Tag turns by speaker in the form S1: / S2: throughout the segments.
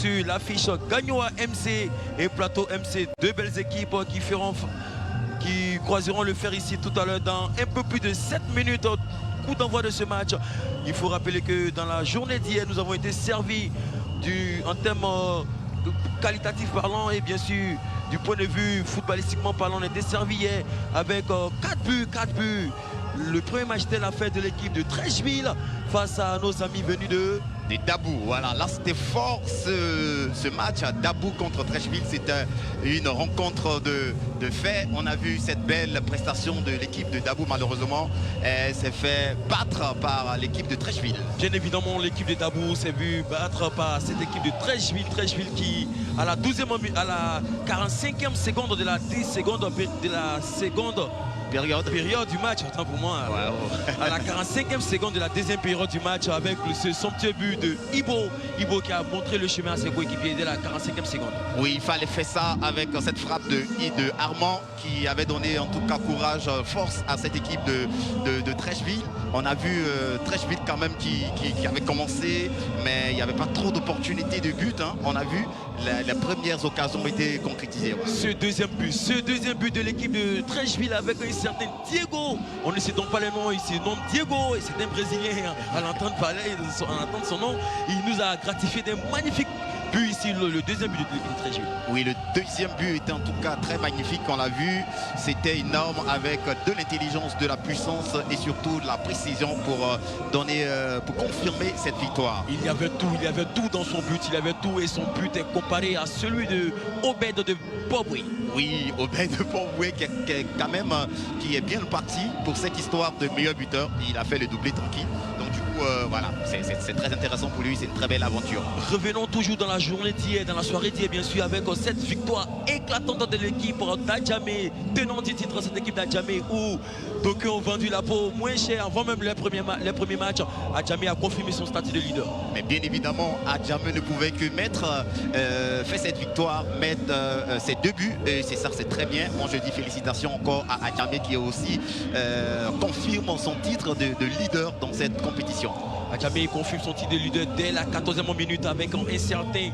S1: sûr l'affiche Gagnoa MC et Plateau MC. Deux belles équipes qui croiseront le fer ici tout à l'heure dans un peu plus de 7 minutes. Coup d'envoi de ce match. Il faut rappeler que dans la journée d'hier, nous avons été servis en termes qualitatifs parlant et bien sûr du point de vue footballistiquement parlant, on a été servi hier avec 4 buts. Le premier match était la fête de l'équipe de Trècheville face à nos amis venus de
S2: Dabou. Voilà, là c'était fort ce match à Dabou contre Trècheville. C'était une rencontre de fait. On a vu cette belle prestation de l'équipe de Dabou. Malheureusement, elle s'est fait battre par l'équipe de Trècheville.
S1: Bien évidemment, l'équipe de Dabou s'est vue battre par cette équipe de Trècheville. Trècheville qui, à la 45e seconde de la seconde période du match, autant pour moi, à la 45e seconde de la deuxième période du match, avec ce somptueux but de Ibo qui a montré le chemin à ses coéquipiers dès la 45e seconde.
S2: Oui, il fallait faire ça avec cette frappe de Armand qui avait donné en tout cas courage, force à cette équipe de Trècheville. On a vu Trècheville quand même qui avait commencé, mais il n'y avait pas trop d'opportunités de but. Hein. On a vu les premières occasions ont été concrétisées. Ouais.
S1: Ce deuxième but de l'équipe de Trècheville avec un certain Diego. On ne sait donc pas les noms, il se nomme Diego et c'est un Brésilien. À l'entendre parler, à l'entendre son nom, il nous a gratifié des magnifiques buts ici, le deuxième but de l'équipe de Trècheville.
S2: Oui, le deuxième but était en tout cas très magnifique, on l'a vu. C'était énorme avec de l'intelligence, de la puissance et surtout de la précision pour confirmer cette victoire.
S1: Il y avait tout dans son but, et son but est comparé à celui de Obed de Poboué.
S2: Oui, Obed de Poboué qui est bien parti pour cette histoire de meilleur buteur. Il a fait le doublé tranquille. Donc du coup, voilà, c'est très intéressant pour lui, c'est une très belle aventure.
S1: Revenons toujours dans la journée d'hier, dans la soirée d'hier bien sûr, avec cette victoire éclatante de l'équipe d'Adjamé, tenant du titre cette équipe d'Adjamé où d'aucuns ont vendu la peau moins cher avant même les premiers matchs. Adjamé a confirmé son statut de leader.
S2: Mais bien évidemment, Adjamé ne pouvait que faire cette victoire, mettre ses 2 buts, et c'est ça, c'est très bien. Moi je dis félicitations encore à Adjamé qui aussi confirme son titre de leader dans cette compétition.
S1: Adjamé confirme son titre de leader dès la 14e minute avec un certain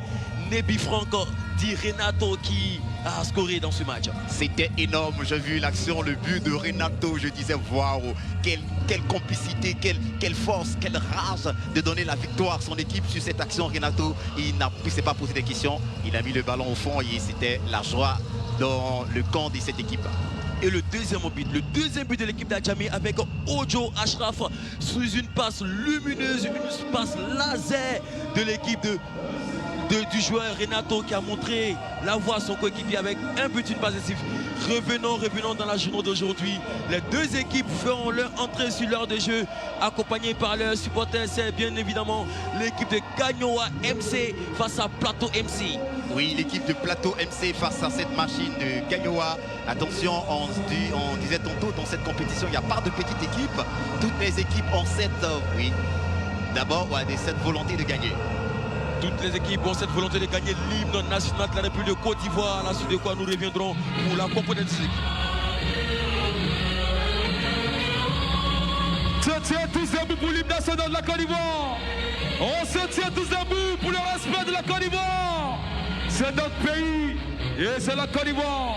S1: Nebi Franco dit Renato qui a scoré dans ce match.
S2: C'était énorme, j'ai vu l'action, le but de Renato, je disais waouh, quelle complicité, quelle force, quelle rage de donner la victoire à son équipe sur cette action. Renato, il ne s'est pas posé des questions, il a mis le ballon au fond et c'était la joie dans le camp de cette équipe.
S1: Et le deuxième but de l'équipe d'Adjamé avec Ojo Ashraf sous une passe lumineuse, une passe laser de l'équipe du joueur Renato qui a montré la voie à son coéquipier avec un but, une passe décisive. Revenons dans la journée d'aujourd'hui. Les deux équipes feront leur entrée sur l'heure de jeu accompagnés par leurs supporters. C'est bien évidemment l'équipe de Gagnoa MC face à Plateau MC.
S2: Oui, l'équipe de Plateau MC face à cette machine de Gagnoa. Attention, on disait tantôt dans cette compétition, il n'y a pas de petite équipe. Toutes les équipes ont d'abord cette volonté de gagner.
S1: Toutes les équipes ont cette volonté de gagner l'hymne national de la République de Côte d'Ivoire, à la suite de quoi nous reviendrons pour la componente.
S3: Se tient tous debout pour l'hymne national de la Côte d'Ivoire. On se tient tous debout pour le respect de la Côte d'Ivoire. C'est notre pays et c'est la Côte d'Ivoire.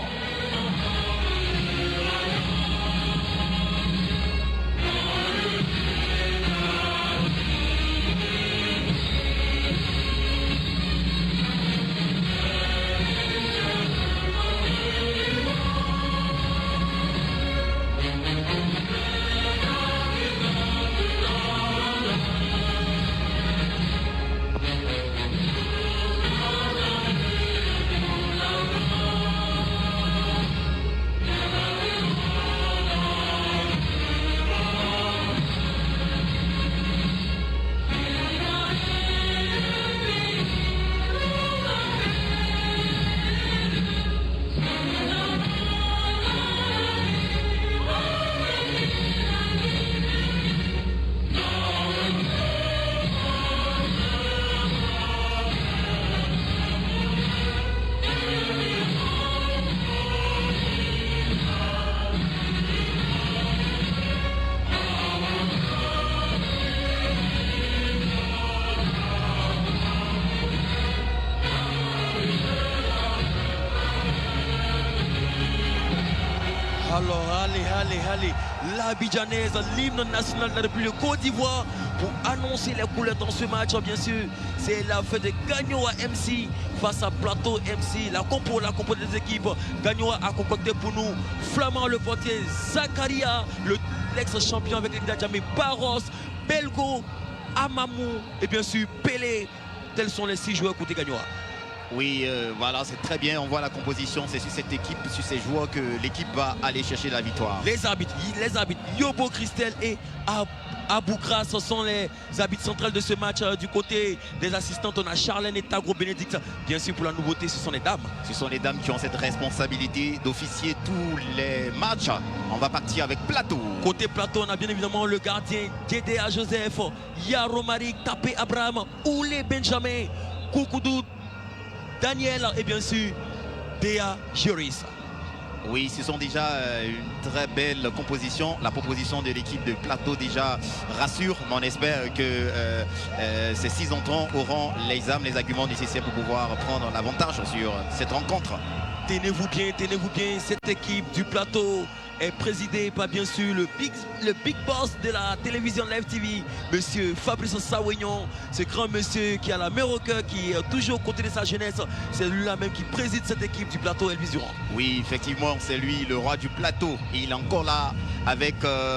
S1: Alors, allez, l'Abidjanaise, l'hymne national de la République de Côte d'Ivoire pour annoncer les couleurs dans ce match, bien sûr. C'est la fête de Gagnoa MC face à Plateau MC. La compo des équipes. Gagnoa a concocté pour nous Flamand le portier, Zakaria, l'ex-champion avec les Djamé, Barros, Belgo, Amamou et bien sûr Pelé. Tels sont les 6 joueurs côté Gagnoa.
S2: Oui, voilà, c'est très bien. On voit la composition. C'est sur cette équipe, sur ces joueurs que l'équipe va aller chercher la victoire.
S1: Les arbitres, Yobo Christel et Aboukra, ce sont les arbitres centrales de ce match. Du côté des assistantes, on a Charlène et Tagro Bénédicte. Bien sûr, pour la nouveauté, ce sont les dames.
S2: Ce sont les dames qui ont cette responsabilité d'officier tous les matchs. On va partir avec Plateau.
S1: Côté Plateau, on a bien évidemment le gardien Djeda Joseph, Yaro Marik, Tapé Abraham, Oulé Benjamin, Koukoudou Daniel et bien sûr Déa Juris.
S2: Oui, ce sont déjà une très belle composition. La proposition de l'équipe de Plateau déjà rassure, mais on espère que ces 6 entrants auront les armes, les arguments nécessaires pour pouvoir prendre l'avantage sur cette rencontre.
S1: Tenez-vous bien, cette équipe du Plateau est présidée par bien sûr le big boss de la télévision Live TV, monsieur Fabrice Sawignon, ce grand monsieur qui a la mer au cœur, qui est toujours aux côtés de sa jeunesse. C'est lui-là même qui préside cette équipe du Plateau, Elvis Durand.
S2: Oui, effectivement, c'est lui le roi du Plateau. Il est encore là avec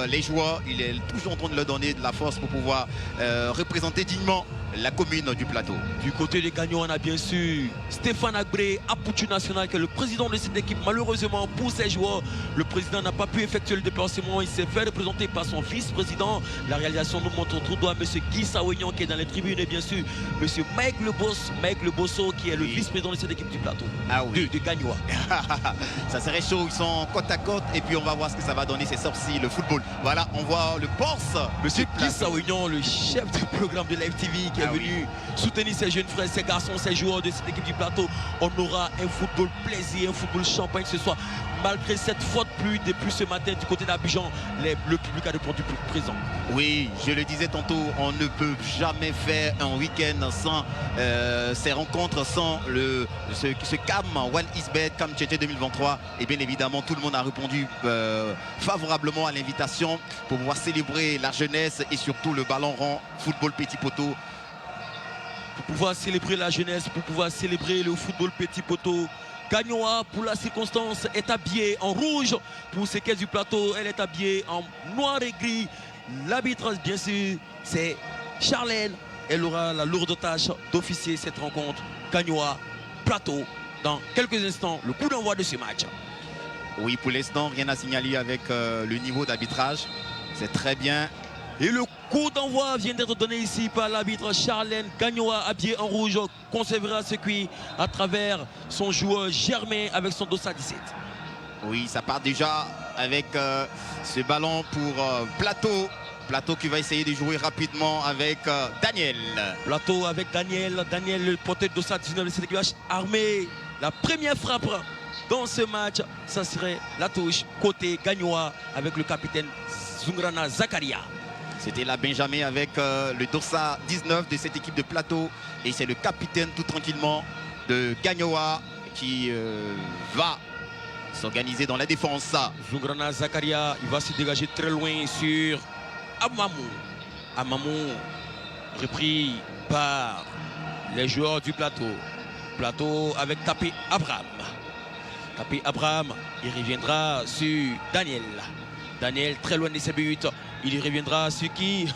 S2: les joueurs. Il est toujours en train de leur donner de la force pour pouvoir représenter dignement la commune du Plateau.
S1: Du côté des gagnants, on a bien sûr Stéphane Agré, Apoutu National, qui est le président de cette équipe. Malheureusement, pour ces joueurs, le président n'a pas pu effectuer le déplacement. Il s'est fait représenter par son vice-président. La réalisation nous montre tout droit M. Guy Sawignon qui est dans les tribunes et bien sûr M. Mike Le Bosso qui est le vice-président de cette équipe du Plateau.
S2: Ah oui.
S1: De Gagnoa.
S2: Ça serait chaud, ils sont côte à côte et puis on va voir ce que ça va donner, ces sorties, le football. Voilà, on voit le Bourse.
S1: M. Guy Sawignon, le chef du programme de Live TV qui est venu soutenir ses jeunes frères, ses garçons, ses joueurs de cette équipe du Plateau. On aura un football plaisir, un football champagne ce soir. Malgré cette forte pluie depuis ce matin du côté d'Abidjan, le public a répondu plus présent.
S2: Oui, je le disais tantôt, on ne peut jamais faire un week-end sans ces rencontres, sans ce CAM One Isbet, CAM Tchétché 2023. Et bien évidemment, tout le monde a répondu favorablement à l'invitation pour pouvoir célébrer la jeunesse et surtout le ballon rond, football petit poteau.
S1: Pour pouvoir célébrer la jeunesse, pour pouvoir célébrer le football petit poteau. Gagnoa, pour la circonstance, est habillée en rouge. Pour ces caisses du Plateau, elle est habillée en noir et gris. L'arbitre, bien sûr, c'est Charlène. Elle aura la lourde tâche d'officier cette rencontre. Gagnoa, Plateau, dans quelques instants, le coup d'envoi de ce match.
S2: Oui, pour l'instant, rien à signaler avec le niveau d'arbitrage. C'est très bien.
S1: Et le coup d'envoi vient d'être donné ici par l'arbitre Charlène. Gagnoa, habillé en rouge, conservera ce circuit à travers son joueur Germain avec son dossard 17.
S2: Oui, ça part déjà avec ce ballon pour Plateau. Plateau qui va essayer de jouer rapidement avec Daniel.
S1: Plateau avec Daniel. Daniel, le porteur de dossard 19 de cette équipe armé. La première frappe dans ce match, ça serait la touche côté Gagnoa avec le capitaine Zungrana Zakaria.
S2: C'était là Benjamin avec le dossard 19 de cette équipe de Plateau. Et c'est le capitaine tout tranquillement de Gagnoa qui va s'organiser dans la défense.
S1: Zungrana Zakaria, il va se dégager très loin sur Amamou. Amamou repris par les joueurs du Plateau. Plateau avec Tapé Abraham. Tapé Abraham, il reviendra sur Daniel. Daniel très loin de ses buts. Il y reviendra sur qui?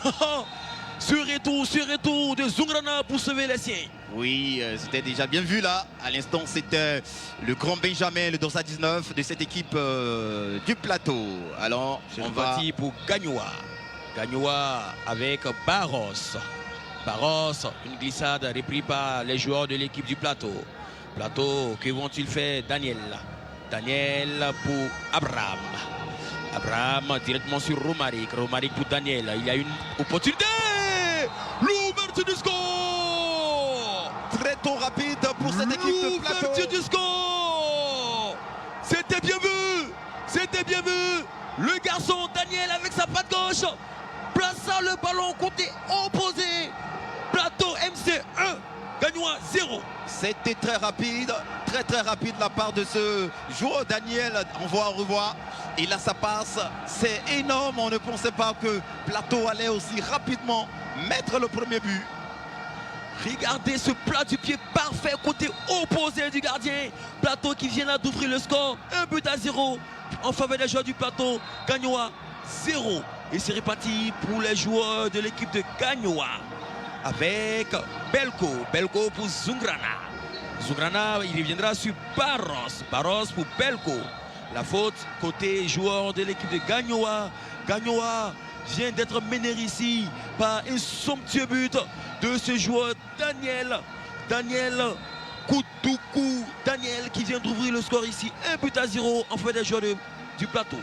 S1: Sur retour de Zungrana pour sauver les siens.
S2: Oui, c'était déjà bien vu là. À l'instant, c'était le grand Benjamin, le dossard 19 de cette équipe du Plateau. Alors,
S1: on va partir pour Gagnoa. Gagnoa avec Barros. Barros, une glissade reprise par les joueurs de l'équipe du Plateau. Plateau, que vont-ils faire? Daniel. Daniel pour Abraham. Abraham directement sur Romaric. Romaric pour Daniel. Il y a une opportunité. L'ouverture du score.
S2: Très tôt rapide pour cette équipe de Plateau.
S1: L'ouverture du score. C'était bien vu. C'était bien vu. Le garçon Daniel avec sa patte gauche plaça le ballon côté opposé. Plateau MC 1. Gagnoa 0.
S2: C'était très rapide de la part de ce joueur Daniel. On voit, on revoit. Et là, ça passe. C'est énorme. On ne pensait pas que Plateau allait aussi rapidement mettre le premier but.
S1: Regardez ce plat du pied parfait côté opposé du gardien. Plateau qui vient là d'ouvrir le score. 1-0 en faveur des joueurs du Plateau. Gagnoa 0. Et c'est reparti pour les joueurs de l'équipe de Gagnoa. Avec Belko. Belko pour Zungrana. Zungrana, il reviendra sur Barros. Barros pour Belko. La faute côté joueur de l'équipe de Gagnoa. Gagnoa vient d'être mené ici par un somptueux but de ce joueur Daniel. Daniel Koutoukou. Daniel qui vient d'ouvrir le score ici. 1-0 en faveur des joueurs du Plateau.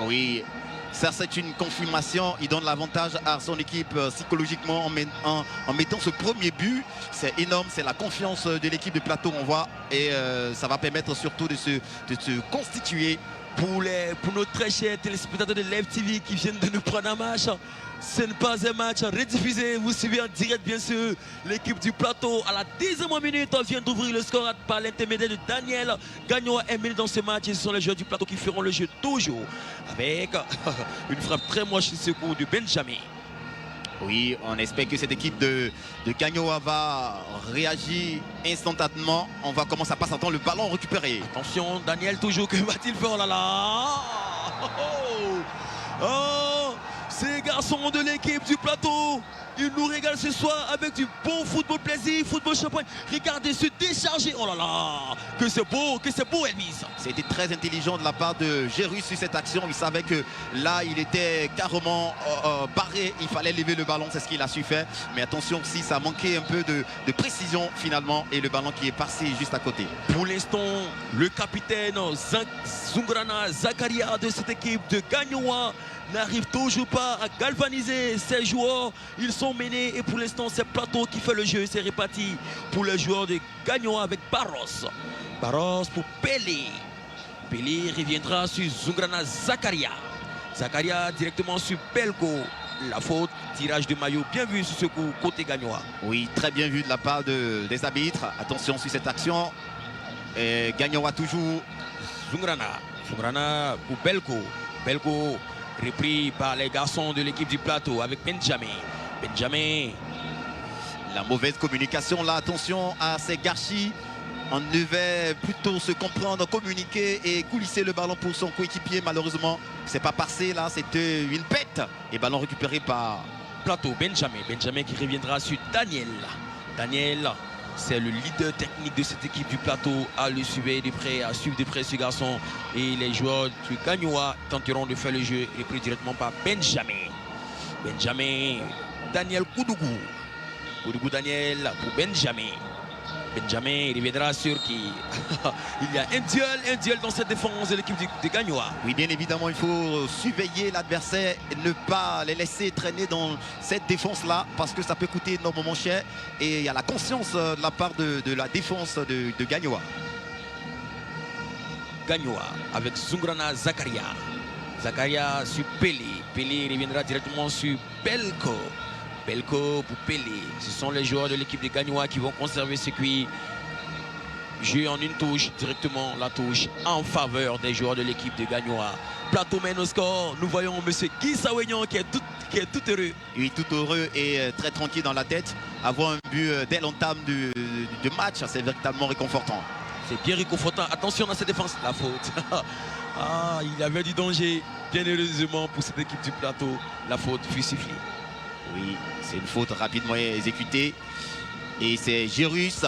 S2: Oui, ça c'est une confirmation. Il donne l'avantage à son équipe psychologiquement en mettant ce premier but. C'est énorme, c'est la confiance de l'équipe de Plateau, on voit. Et ça va permettre surtout de se constituer.
S1: Pour nos très chers téléspectateurs de Live TV qui viennent de nous prendre en match, ce n'est pas un match rediffusé. Vous suivez en direct, bien sûr. L'équipe du Plateau, à la 10e minute, vient d'ouvrir le score par l'intermédiaire de Daniel. Gagnoa est mené dans ce match. Et ce sont les joueurs du Plateau qui feront le jeu toujours avec une frappe très moche de secours de Benjamin.
S2: Oui, on espère que cette équipe de Gagnoa va réagir instantanément. On va comment ça passe, attends le ballon récupéré.
S1: Attention, Daniel toujours, que va-t-il faire? Oh là là! Oh, ces garçons de l'équipe du Plateau, ils nous régalent ce soir avec du bon football plaisir, football champagne. Regardez se décharger. Oh là là, que c'est beau Elvis.
S2: C'était très intelligent de la part de Gérus sur cette action. Il savait que là, il était carrément barré. Il fallait lever le ballon, c'est ce qu'il a su faire. Mais attention, si ça manquait un peu de précision finalement. Et le ballon qui est passé juste à côté.
S1: Pour l'instant, le capitaine Zungrana Zakaria de cette équipe de Gagnoa n'arrive toujours pas à galvaniser ses joueurs. Ils sont menés et pour l'instant c'est Plateau qui fait le jeu. C'est réparti pour les joueurs de Gagnoa avec Barros. Barros pour Pelé. Pelé reviendra sur Zungrana Zakaria. Zakaria directement sur Belko. La faute, tirage de maillot bien vu sur ce coup côté Gagnoa.
S2: Oui, très bien vu de la part des arbitres. Attention sur cette action. Et Gagnoa toujours.
S1: Zungrana pour Belko. Belko repris par les garçons de l'équipe du Plateau avec Benjamin. Benjamin.
S2: La mauvaise communication là, attention à ces gâchis. On devait plutôt se comprendre, communiquer et coulisser le ballon pour son coéquipier. Malheureusement, c'est pas passé là, c'était une pète. Et ballon récupéré par
S1: Plateau. Benjamin qui reviendra sur Daniel. Daniel, c'est le leader technique de cette équipe du Plateau, à le suivre de près, à suivre de près ce garçon. Et les joueurs du Gagnoa tenteront de faire le jeu et pris directement par Benjamin. Daniel Koudougou. Koudougou Daniel pour Benjamin. Benjamin, il reviendra sur qui il y a un duel dans cette défense de l'équipe de Gagnoa.
S2: Oui, bien évidemment, il faut surveiller l'adversaire et ne pas les laisser traîner dans cette défense-là parce que ça peut coûter énormément cher. Et il y a la conscience de la part de la défense de Gagnoa.
S1: Gagnoa avec Zungrana Zakaria. Zakaria sur Pelé. Pelé reviendra directement sur Belko. Belko pour Pelé. Ce sont les joueurs de l'équipe de Gagnoa qui vont conserver ce circuit. Jeu en une touche, directement la touche en faveur des joueurs de l'équipe de Gagnoa. Plateau mène au score. Nous voyons M. Guy Sawignon qui est tout heureux.
S2: Oui, tout heureux et très tranquille dans la tête. Avoir un but dès l'entame du match, c'est véritablement réconfortant.
S1: C'est bien réconfortant. Attention dans cette défense. La faute. Ah, il y avait du danger. Bien heureusement pour cette équipe du Plateau, la faute fut sifflée.
S2: Oui, c'est une faute rapidement exécutée. Et c'est Gérus.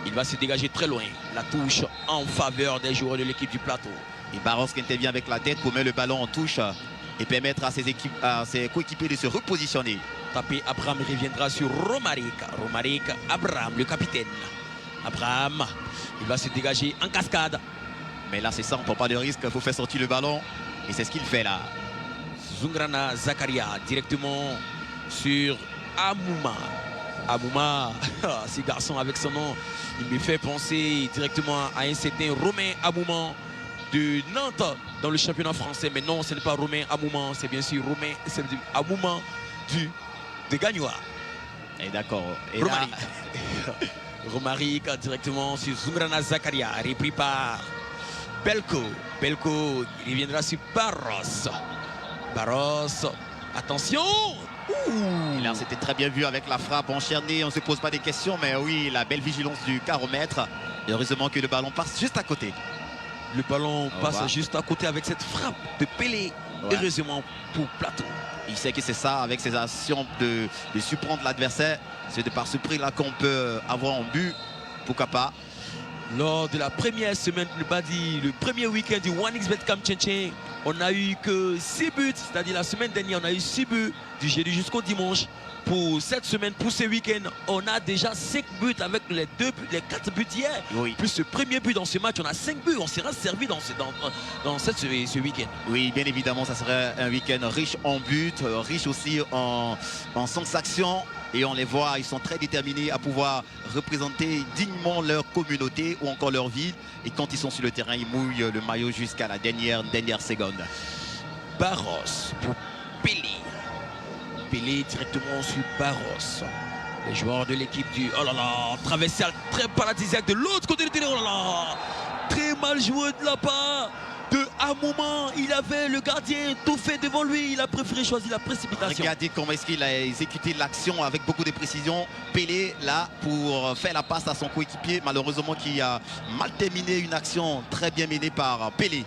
S1: Il va se dégager très loin. La touche en faveur des joueurs de l'équipe du Plateau.
S2: Et Barros qui intervient avec la tête pour mettre le ballon en touche et permettre à ses coéquipiers de se repositionner.
S1: Tapé, Abraham reviendra sur Romaric. Abraham, le capitaine. Abraham, il va se dégager en cascade.
S2: Mais là, c'est ça, on ne prend pas de risque. Il faut faire sortir le ballon. Et c'est ce qu'il fait là.
S1: Zungrana Zakaria directement sur Amouma. Ce garçon avec son nom, il me fait penser directement à un certain Romain Amouma de Nantes dans le championnat français. Mais non, ce n'est pas Romain Amouma, c'est bien sûr Romain Amouma de Gagnoa.
S2: Et d'accord. Et
S1: Romaric directement sur Zungrana Zakaria, repris par Belko. Belko, il viendra sur Barros. Barros, attention.
S2: Et là, c'était très bien vu avec la frappe enchaînée. On ne se pose pas des questions, mais oui, la belle vigilance du caromètre. Et heureusement que le ballon passe juste à côté.
S1: Le ballon passe juste à côté avec cette frappe de Pelé. Ouais. Heureusement pour Plateau.
S2: Il sait que c'est ça, avec ses actions de surprendre l'adversaire. C'est de par ce prix-là qu'on peut avoir en but. Pourquoi pas.
S1: Lors de la première semaine, le premier week-end du 1xBet Camp Tchétchène, on n'a eu que 6 buts. C'est-à-dire la semaine dernière, on a eu 6 buts du jeudi jusqu'au dimanche. Pour cette semaine, pour ce week-end, on a déjà 5 buts avec les 4 buts hier. Oui. Plus ce premier but dans ce match, on a 5 buts. On sera servi dans ce week-end.
S2: Oui, bien évidemment, ça serait un week-end riche en buts, riche aussi en sensations. Et on les voit, ils sont très déterminés à pouvoir représenter dignement leur communauté ou encore leur ville. Et quand ils sont sur le terrain, ils mouillent le maillot jusqu'à la dernière seconde.
S1: Barros pour Pelé. Pelé directement sur Barros. Les joueurs de l'équipe du... Oh là là, traversée très paradisiaque de l'autre côté du terrain. Oh là là, très mal joué de la part de Amouma. Il avait le gardien tout fait devant lui. Il a préféré choisir la précipitation.
S2: Regardez comment est-ce qu'il a exécuté l'action avec beaucoup de précision. Pelé là pour faire la passe à son coéquipier. Malheureusement qui a mal terminé une action très bien menée par Pelé.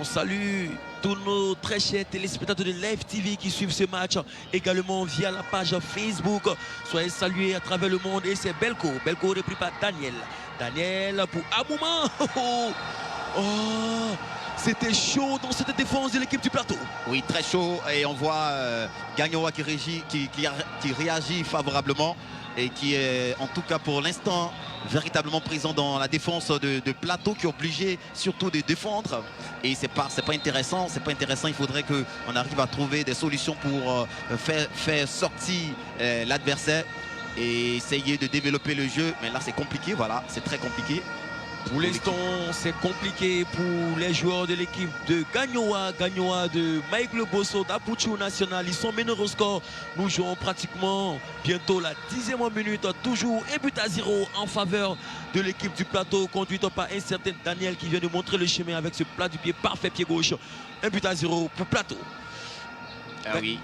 S1: On salue tous nos très chers téléspectateurs de Live TV qui suivent ce match également via la page Facebook. Soyez salués à travers le monde. Et c'est Belko. Belko repris par Daniel. Daniel pour Amouma. Oh, c'était chaud dans cette défense de l'équipe du Plateau.
S2: Oui, très chaud. Et on voit Gagnoa qui réagit favorablement. Et qui est en tout cas pour l'instant véritablement présent dans la défense de Plateau, qui est obligé surtout de défendre. Et c'est pas intéressant, il faudrait qu'on arrive à trouver des solutions pour faire sortir l'adversaire et essayer de développer le jeu. Mais là c'est compliqué, voilà, c'est très compliqué.
S1: Pour l'instant, c'est compliqué pour les joueurs de l'équipe de Gagnoa de Mike Le Bosso, d'Apuchu National. Ils sont meneurs au score. Nous jouons pratiquement bientôt la 10e minute. Toujours 1-0 en faveur de l'équipe du Plateau, conduite par un certain Daniel qui vient de montrer le chemin avec ce plat du pied parfait, pied gauche. 1-0 pour Plateau.
S2: Ah oui.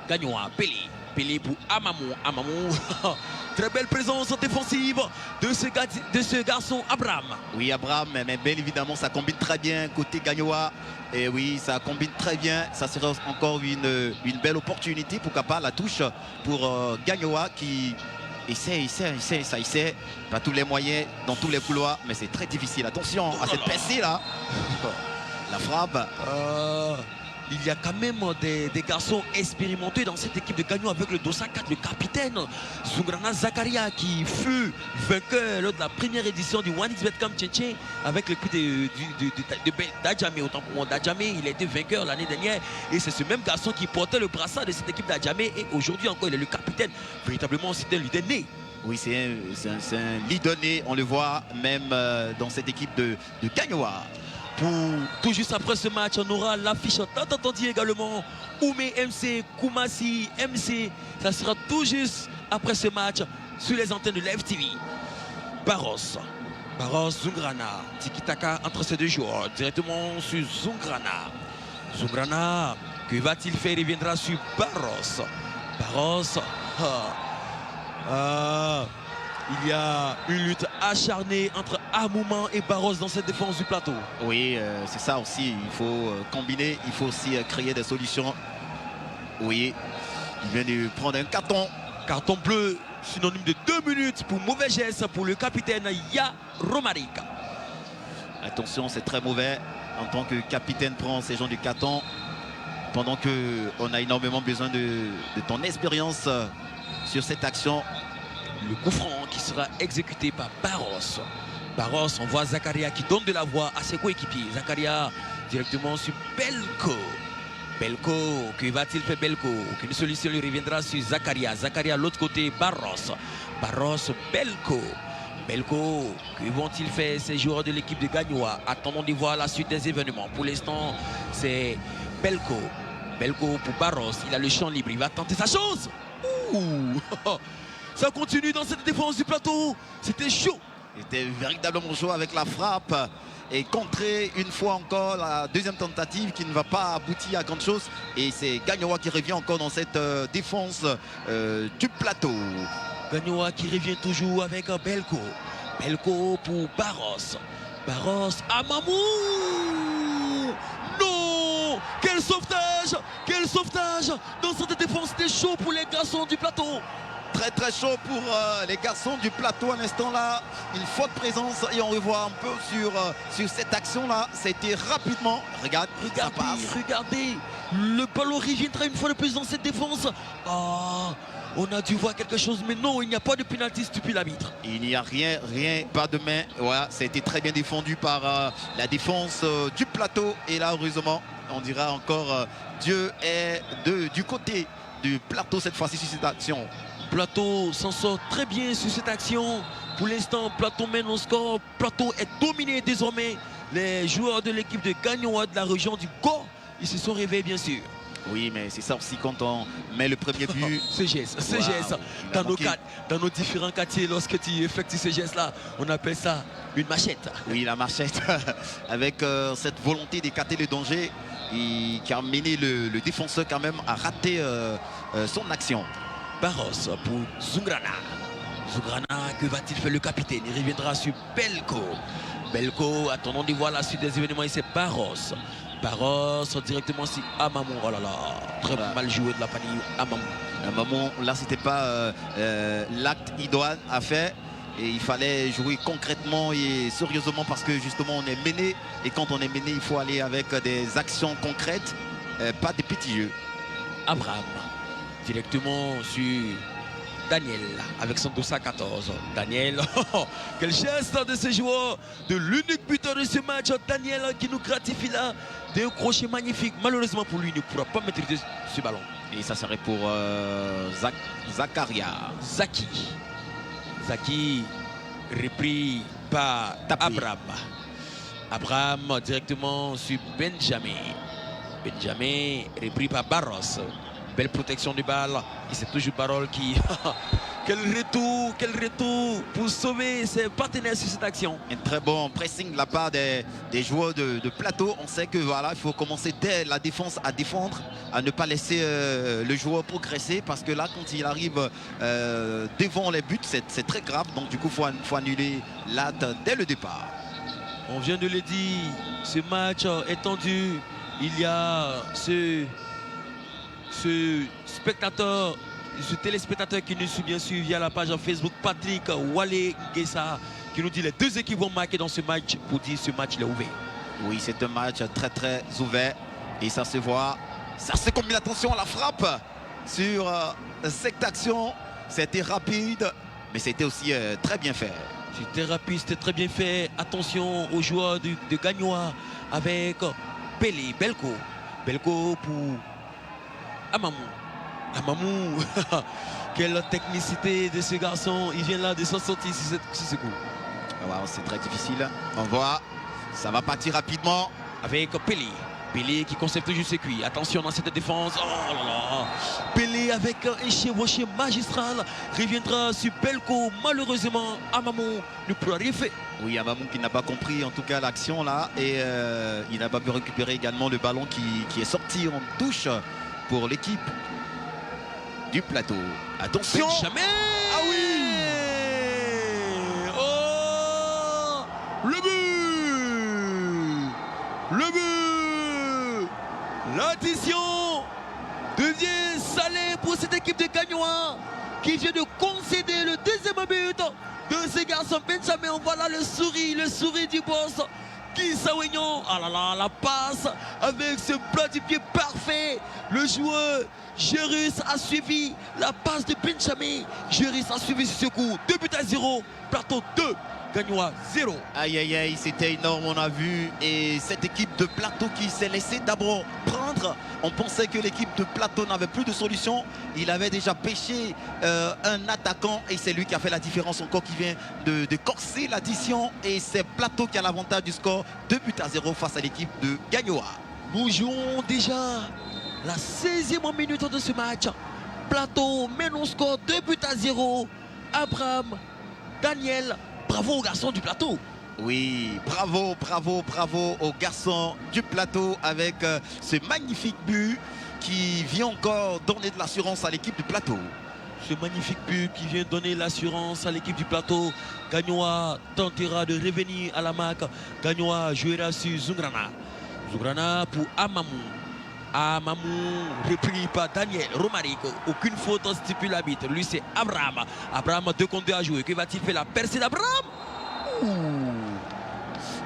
S1: Gagnoa, Pelé pour Amamou. Très belle présence défensive de ce garçon Abraham.
S2: Oui, Abraham, mais bien évidemment, ça combine très bien côté Gagnoa. Et oui, ça combine très bien. Ça serait encore une belle opportunité, pourquoi pas, la touche pour Gagnoa qui essaie. Pas tous les moyens, dans tous les couloirs, mais c'est très difficile. Attention à cette percée là. La frappe.
S1: Il y a quand même des garçons expérimentés dans cette équipe de Gagnoa avec le dossard 4, le capitaine Zungrana Zakaria qui fut vainqueur lors de la première édition du 1xBet Camp Tchétchène avec l'équipe d'Adjamé. Autant pour moi, d'Adjamé, il a été vainqueur l'année dernière et c'est ce même garçon qui portait le brassard de cette équipe d'Adjamé et aujourd'hui encore il est le capitaine. Véritablement, c'est un leader né.
S2: Oui, c'est un leader né, on le voit même dans cette équipe de Gagnoa.
S1: Tout juste après ce match, on aura l'affiche tant attendue également. Oumé MC, Koumassi MC. Ça sera tout juste après ce match sur les antennes de Live TV. Barros, Zungrana. Tiki-taka entre ces deux joueurs. Directement sur Zungrana. Zungrana, que va-t-il faire? Il viendra sur Barros. Il y a une lutte acharnée entre Amouma et Barros dans cette défense du Plateau.
S2: Oui, c'est ça aussi. Il faut combiner, il faut aussi créer des solutions. Oui, il vient de prendre un carton.
S1: Carton bleu, synonyme de 2 minutes pour mauvais geste pour le capitaine Ya Romaric.
S2: Attention, c'est très mauvais. En tant que capitaine, prend ces gens du carton. Pendant qu'on a énormément besoin de ton expérience sur cette action.
S1: Le coup franc qui sera exécuté par Barros. Barros, on voit Zakaria qui donne de la voix à ses coéquipiers. Zakaria directement sur Belko. Belko, que va-t-il faire Belko? Aucune solution lui reviendra sur Zakaria. Zakaria, l'autre côté, Barros. Belko. Belko, que vont-ils faire ces joueurs de l'équipe de Gagnoa? Attendons de voir la suite des événements. Pour l'instant, c'est Belko. Belko pour Barros. Il a le champ libre. Il va tenter sa chance. Ouh. Ça continue dans cette défense du plateau. C'était chaud.
S2: C'était véritablement chaud avec la frappe. Et contrer une fois encore la deuxième tentative qui ne va pas aboutir à grand chose. Et c'est Gagnoa qui revient encore dans cette défense du plateau.
S1: Gagnoa qui revient toujours avec Belko. Belko pour Barros. Barros à Mamou. Non. Quel sauvetage. Quel sauvetage. Dans cette défense, c'était chaud pour les garçons du plateau.
S2: Très chaud pour les garçons du plateau à l'instant là. Une forte présence et on revoit un peu sur cette action là. C'était rapidement. Regardez, ça passe.
S1: Regardez. Le ballon reviendra une fois de plus dans cette défense. Ah, on a dû voir quelque chose, mais non, il n'y a pas de pénalty depuis l'arbitre.
S2: Il n'y a rien, pas de main. Voilà, ça a été très bien défendu par la défense du plateau. Et là, heureusement, on dira encore Dieu est du côté du plateau cette fois-ci sur cette action.
S1: Plateau s'en sort très bien sur cette action. Pour l'instant, Plateau mène au score. Plateau est dominé désormais. Les joueurs de l'équipe de Gagnoa de la région du Go, ils se sont réveillés bien sûr.
S2: Oui, mais c'est ça aussi quand on met le premier but.
S1: Ce geste, dans nos différents quartiers, lorsque tu effectues ce geste-là, on appelle ça une machette.
S2: Oui, la machette, avec cette volonté d'écarter le danger et qui a amené le défenseur quand même à rater son action.
S1: Barros pour Zungrana. Zungrana, que va-t-il faire le capitaine? Il reviendra sur Belko. Belko, attendons de voir la suite des événements. Et c'est Barros. Barros directement sur Amamou. Oh là là, très mal joué de la famille Amamou.
S2: Amamou, là, c'était pas l'acte idoine à faire. Et il fallait jouer concrètement et sérieusement parce que justement on est mené. Et quand on est mené, il faut aller avec des actions concrètes, pas des petits jeux.
S1: Abraham. Directement sur Daniel avec son 214. Daniel, quel geste de ce joueur, de l'unique buteur de ce match. Daniel qui nous gratifie là d'un crochet magnifique. Malheureusement pour lui, il ne pourra pas maîtriser ce ballon.
S2: Et ça serait pour Zakaria.
S1: Zaki repris par Abraham. Abraham directement sur Benjamin. Benjamin repris par Barros. Belle protection du balle. Et c'est toujours Barol qui... quel retour pour sauver ses partenaires sur cette action.
S2: Un très bon pressing de la part des joueurs de plateau. On sait que voilà, il faut commencer dès la défense à défendre, à ne pas laisser le joueur progresser. Parce que là, quand il arrive devant les buts, c'est très grave. Donc du coup, il faut annuler l'acte dès le départ.
S1: On vient de le dire, ce match est tendu. Il y a ce spectateur, ce téléspectateur qui nous suit bien sûr via la page Facebook, Patrick Wale Gessa, qui nous dit les deux équipes vont marquer dans ce match pour dire ce match il est ouvert.
S2: Oui, c'est un match très ouvert et ça se voit. Ça se combine, attention à la frappe sur cette action. C'était rapide, mais c'était aussi très bien fait.
S1: C'était rapide, c'était très bien fait. Attention aux joueurs de Gagnoa avec Belko. Belko pour Amamou. Quelle technicité de ce garçon. Il vient là de s'en sortir sur ce coup.
S2: Wow, c'est très difficile. On voit, ça va partir rapidement.
S1: Avec Pelé qui conserve toujours ses cuits. Attention dans cette défense. Oh là là. Pelé avec un chevauché magistral reviendra sur Belko. Malheureusement, Amamou ne pourra rien faire.
S2: Oui, Amamou qui n'a pas compris en tout cas l'action là. Et il n'a pas pu récupérer également le ballon qui est sorti en touche pour l'équipe du plateau. Attention.
S1: Benjamin. Ah oui. Oh. Le but. L'addition devient salée pour cette équipe de Gagnoa qui vient de concéder le deuxième but de ce garçon Benjamin. On voit là le sourire du boss. Qui Sawignon, ah là là, la passe avec ce plat du pied parfait. Le joueur Jérus a suivi la passe de Benjamin. Jérus a suivi ce coup. 2-0, plateau 2. Gagnoa 0.
S2: Aïe aïe aïe, c'était énorme, on a vu. Et cette équipe de plateau qui s'est laissée d'abord prendre. On pensait que l'équipe de plateau n'avait plus de solution. Il avait déjà pêché un attaquant et c'est lui qui a fait la différence encore, qui vient de corser l'addition. Et c'est plateau qui a l'avantage du score. 2-0 face à l'équipe de Gagnoa.
S1: Nous jouons déjà la 16e minute de ce match. Plateau mène au score 2-0 Abraham, Daniel. Bravo aux garçons du plateau.
S2: Oui, bravo, bravo, bravo aux garçons du plateau avec ce magnifique but qui vient encore donner de l'assurance à l'équipe du plateau.
S1: Ce magnifique but qui vient donner l'assurance à l'équipe du plateau. Gagnoa tentera de revenir à la marque. Gagnoa jouera sur Zungrana. Zungrana pour Amamou. Amamou repris par Daniel Romaric. Aucune faute stipule l'arbitre. Lui c'est Abraham. Abraham 2 contre 2 à jouer. Que va-t-il faire la percée d'Abraham?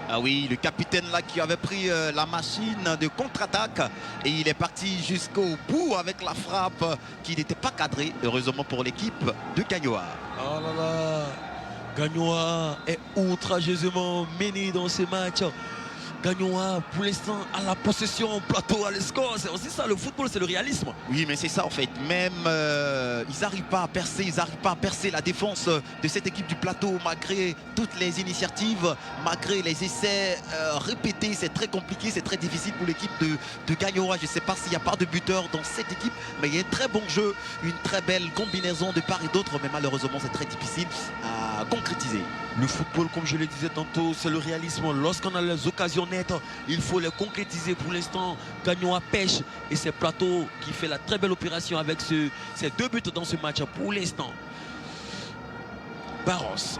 S2: Ah oui, le capitaine là qui avait pris la machine de contre-attaque et il est parti jusqu'au bout avec la frappe qui n'était pas cadrée, heureusement pour l'équipe de Gagnoa.
S1: Oh là là, Gagnoa est outrageusement mené dans ce match. Gagnoa, pour l'instant, à la possession, plateau à l'escore. C'est aussi ça, le football, c'est le réalisme.
S2: Oui, mais c'est ça en fait. Même ils n'arrivent pas à percer, la défense de cette équipe du plateau malgré toutes les initiatives, malgré les essais répétés. C'est très compliqué, c'est très difficile pour l'équipe de Gagnoa. Je ne sais pas s'il n'y a pas de buteur dans cette équipe, mais il y a un très bon jeu, une très belle combinaison de part et d'autre. Mais malheureusement, c'est très difficile à concrétiser.
S1: Le football, comme je le disais tantôt, c'est le réalisme. Lorsqu'on a les occasions nettes, il faut les concrétiser. Pour l'instant, Gagnoa pêche et c'est Plateau qui fait la très belle opération avec ces 2 buts dans ce match pour l'instant. Barros.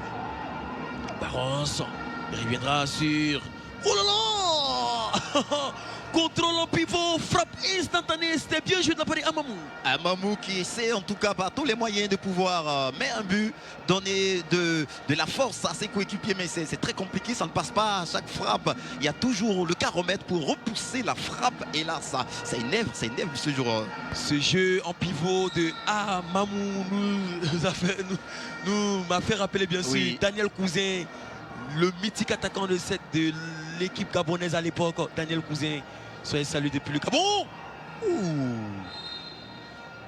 S1: Barros reviendra sur... Oh là là contrôle en pivot, frappe instantanée. C'était bien joué de la part d'Amamou.
S2: Amamou qui essaie en tout cas par tous les moyens de pouvoir mettre un but, donner de la force à ses coéquipiers, mais c'est très compliqué, ça ne passe pas à chaque frappe. Il y a toujours le caromètre pour repousser la frappe et là ça énerve ce jour.
S1: Ce jeu en pivot de Amamou nous m'a fait rappeler bien sûr Daniel Cousin, le mythique attaquant de l'équipe gabonaise à l'époque. Daniel Cousin, soyez salué depuis le Gabon.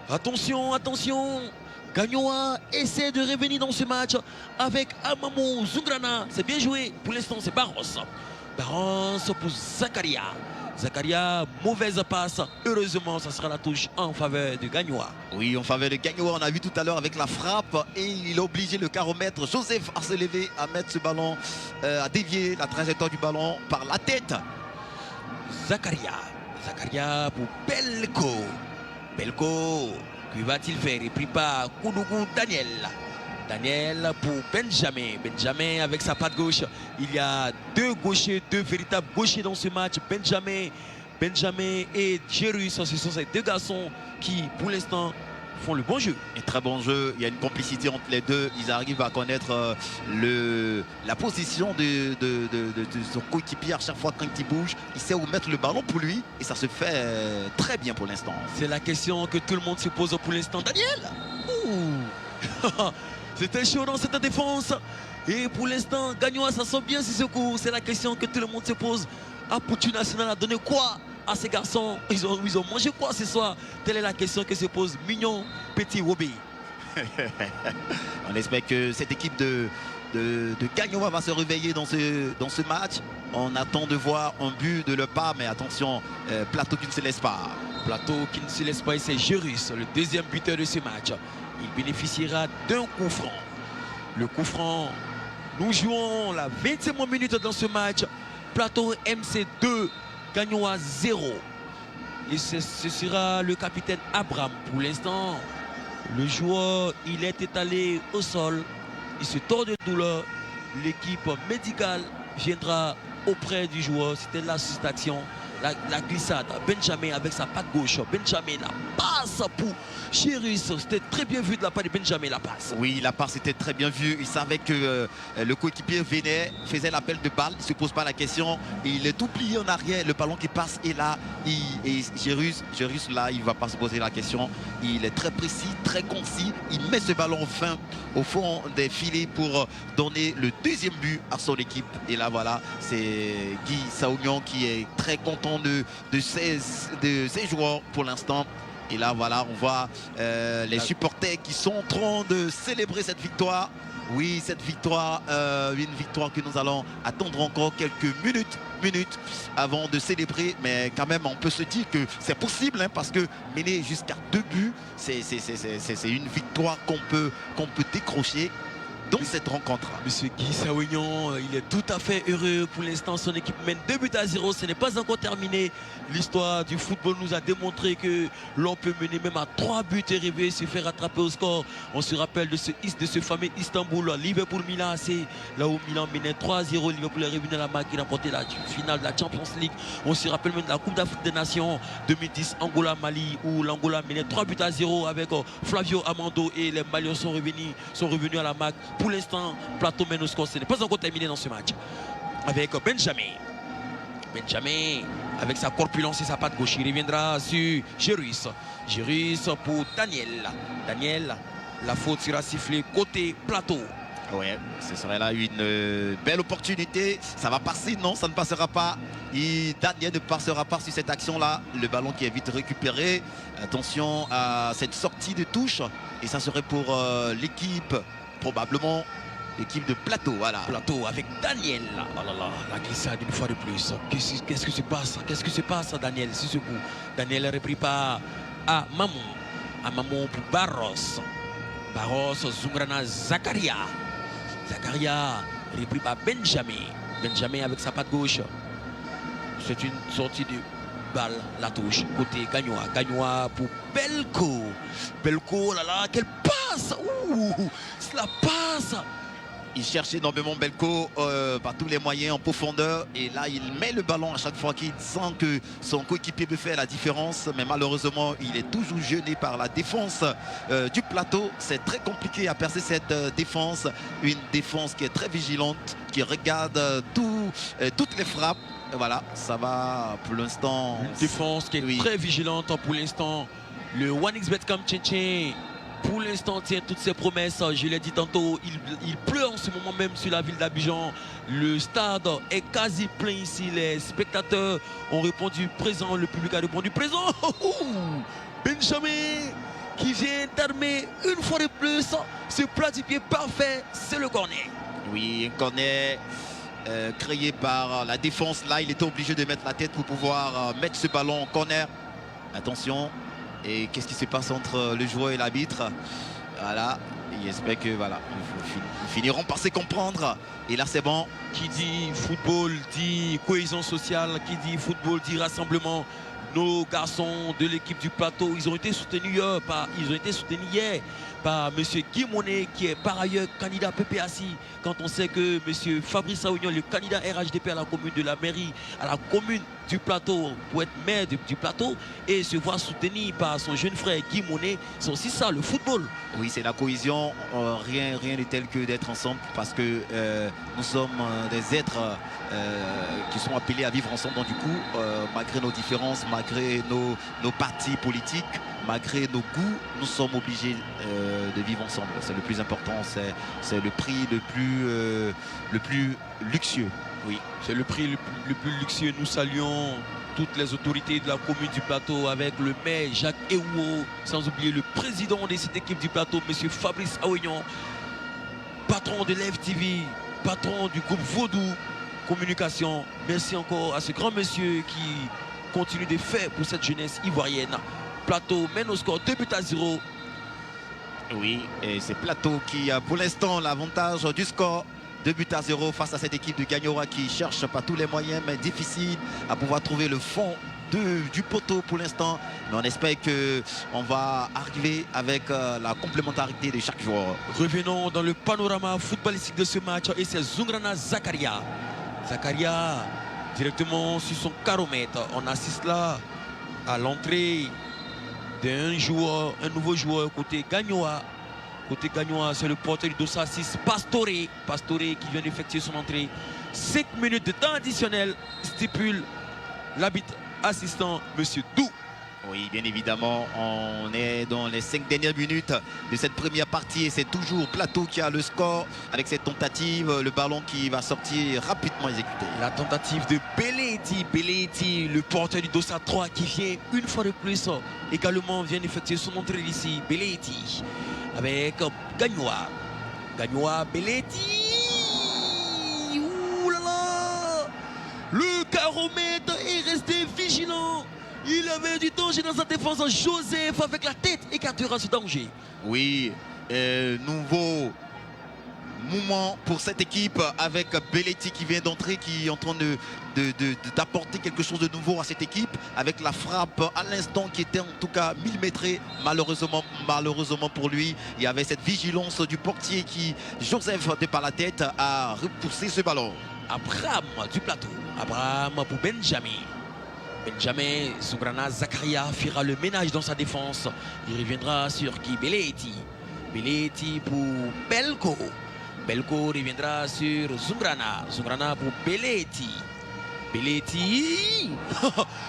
S1: Attention, attention. Gagnoa essaie de revenir dans ce match avec Amamou Zungrana. C'est bien joué. Pour l'instant, c'est Barros. Barros pour Zakaria. Zakaria, mauvaise passe. Heureusement, ça sera la touche en faveur de Gagnoa.
S2: Oui, en faveur de Gagnoa. On a vu tout à l'heure avec la frappe et il a obligé le caromètre Joseph à se lever, à mettre ce ballon, à dévier la trajectoire du ballon par la tête.
S1: Zakaria. Zakaria pour Belko. Belko, que va-t-il faire? Il prie par Koudougou Daniel. Daniel pour Benjamin. Benjamin avec sa patte gauche. Il y a 2 gauchers, 2 véritables gauchers dans ce match. Benjamin et Jerus, ce sont ces 2 garçons qui, pour l'instant, font le bon jeu.
S2: Un très bon jeu. Il y a une complicité entre les deux. Ils arrivent à connaître la position de son coéquipier à chaque fois quand il bouge. Il sait où mettre le ballon pour lui et ça se fait très bien pour l'instant.
S1: C'est la question que tout le monde se pose pour l'instant. Daniel. C'était chaud dans cette défense. Et pour l'instant, Gagnoa, ça sent bien si ce coup. C'est la question que tout le monde se pose. Apoutu National a donné quoi à ces garçons? Ils ont mangé quoi ce soir? Telle est la question que se pose Mignon Petit Wobé.
S2: On espère que cette équipe de Gagnoa va se réveiller dans ce match. On attend de voir un but de leur part, mais attention, Plateau qui ne se laisse pas.
S1: Plateau qui ne se laisse pas, et c'est Jerus, le 2e buteur de ce match. Il bénéficiera d'un coup franc. Le coup franc, nous jouons la 20e minute dans ce match. Plateau MC 2, Gagnoa 0. Et ce sera le capitaine Abraham. Pour l'instant, le joueur, il est étalé au sol. Il se tord de douleur. L'équipe médicale viendra auprès du joueur. C'était l'assistation. La glissade, Benjamin avec sa patte gauche. Benjamin, la passe pour Chérus. C'était très bien vu de la part de Benjamin, la passe.
S2: Oui, la passe était très bien vue. Il savait que le coéquipier venait, faisait l'appel de balle. Il ne se pose pas la question. Il est tout plié en arrière. Le ballon qui passe est là. Et Chérus, là, il ne va pas se poser la question. Il est très précis, très concis. Il met ce ballon fin au fond des filets pour donner le 2e but à son équipe. Et là, voilà, c'est Guy Saounion qui est très content de ses joueurs pour l'instant. Et là voilà, on voit les supporters qui sont en train de célébrer cette victoire. Oui, cette victoire, une victoire que nous allons attendre encore quelques minutes avant de célébrer. Mais quand même, on peut se dire que c'est possible, hein, parce que mener jusqu'à 2 buts, c'est une victoire qu'on peut décrocher dans cette rencontre.
S1: Monsieur Guy Sawignon, il est tout à fait heureux. Pour l'instant, son équipe mène 2-0. Ce n'est pas encore terminé. L'histoire du football nous a démontré que l'on peut mener même à 3 buts et rêver, se faire rattraper au score. On se rappelle de ce fameux Istanbul, Liverpool-Milan AC, là où Milan menait 3-0. Liverpool est revenu à la marque, il a remporté la finale de la Champions League. On se rappelle même de la Coupe d'Afrique des Nations 2010, Angola-Mali, où l'Angola menait 3-0 avec Flavio Amando, et les Maliens sont revenus à la marque. Pour l'instant, Plateau mène au score. Ce n'est pas encore terminé dans ce match. Avec Benjamin, avec sa corpulence et sa patte gauche, il reviendra sur Gérus. Gérus pour Daniel, la faute sera sifflée côté Plateau.
S2: Ouais, ce serait là une belle opportunité. Ça va passer, non, ça ne passera pas. Daniel ne passera pas sur cette action-là. Le ballon qui est vite récupéré. Attention à cette sortie de touche. Et ça serait pour l'équipe, probablement l'équipe de Plateau. Voilà.
S1: Plateau avec Daniel. Oh là là, la glissade une fois de plus. Qu'est-ce que se passe? Qu'est-ce que se passe, Daniel, sur ce coup? Daniel est repris par Mamon pour Barros. Barros, Zungrana, Zakaria. Zakaria repris par Benjamin avec sa patte gauche. C'est une sortie de balle, la touche, côté Gagnoa pour Belko. Belko, oh là là, quelle passe! Ouh, cela passe!
S2: Il cherche énormément Belko par tous les moyens en profondeur, et là il met le ballon à chaque fois qu'il sent que son coéquipier peut faire la différence, mais malheureusement il est toujours gêné par la défense du Plateau. C'est très compliqué à percer cette défense, une défense qui est très vigilante, qui regarde toutes les frappes. Voilà, ça va pour l'instant.
S1: Une défense qui est très vigilante pour l'instant. Le 1xBet Tchétchène, pour l'instant, tient toutes ses promesses. Je l'ai dit tantôt, il pleut en ce moment même sur la ville d'Abidjan. Le stade est quasi plein ici. Les spectateurs ont répondu présent. Le public a répondu présent. Benjamin qui vient d'armer une fois de plus ce plat du pied parfait. C'est le corner.
S2: Oui, un corner créé par la défense. Là, il était obligé de mettre la tête pour pouvoir mettre ce ballon en corner. Attention. Et qu'est-ce qui se passe entre le joueur et l'arbitre? Voilà, j'espère que voilà, ils finiront par se comprendre. Et là c'est bon.
S1: Qui dit football dit cohésion sociale, qui dit football dit rassemblement. Nos garçons de l'équipe du Plateau, ils ont été soutenus hier par M. Guy Monet, qui est par ailleurs candidat PPAC. Quand on sait que M. Fabrice Aounion, le candidat RHDP à la commune de la mairie, à la commune du Plateau, pour être maire du Plateau, et se voir soutenu par son jeune frère Guy Monet, c'est aussi ça, le football.
S2: Oui, c'est la cohésion. Rien n'est tel que d'être ensemble, parce que nous sommes des êtres qui sont appelés à vivre ensemble. Donc du coup, malgré nos différences, malgré nos partis politiques, malgré nos goûts, nous sommes obligés de vivre ensemble. C'est le plus important, c'est le prix le plus luxueux.
S1: Oui, c'est le prix le plus luxueux. Nous saluons toutes les autorités de la commune du Plateau avec le maire Jacques Ehouo, sans oublier le président de cette équipe du Plateau, M. Fabrice Aounion, patron de l'EF TV, patron du groupe Vaudou Communication. Merci encore à ce grand monsieur qui continue de faire pour cette jeunesse ivoirienne. Plateau mène au score 2-0.
S2: Oui, et c'est Plateau qui a pour l'instant l'avantage du score. 2-0 face à cette équipe de Gagnoa qui cherche par tous les moyens, mais difficile à pouvoir trouver le fond du poteau pour l'instant. Mais on espère qu'on va arriver avec la complémentarité de chaque joueur.
S1: Revenons dans le panorama footballistique de ce match, et c'est Zungrana Zakaria. Zakaria directement sur son caromètre. On assiste là à l'entrée d'un nouveau joueur côté Gagnoa. Côté Gagnoa, c'est le porteur du dossard 6, Pastore qui vient d'effectuer son entrée. 5 minutes de temps additionnel stipule l'arbitre assistant, M. Dou.
S2: Oui, bien évidemment, on est dans les 5 dernières minutes de cette première partie, et c'est toujours Plateau qui a le score avec cette tentative, le ballon qui va sortir rapidement exécuté.
S1: La tentative de Beletti, le porteur du dossard 3 qui vient une fois de plus également vient d'effectuer son entrée ici. Beletti avec Gagnoa. Gagnoa, Belletti. Ouh là là. Le caromètre est resté vigilant. Il avait du danger dans sa défense. Joseph avec la tête écartera ce danger.
S2: Oui, nouveau moment pour cette équipe avec Belletti qui vient d'entrer, qui est en train d'apporter quelque chose de nouveau à cette équipe avec la frappe à l'instant qui était en tout cas millimétrée. Malheureusement pour lui, il y avait cette vigilance du portier qui, Joseph de par la tête, a repoussé ce ballon.
S1: Abraham du plateau. Abraham pour Benjamin. Benjamin, Zungrana Zakaria fera le ménage dans sa défense. Il reviendra sur qui? Belletti. Belletti pour Belko. Belko reviendra sur Zungrana. Zungrana pour Belletti. Belletti.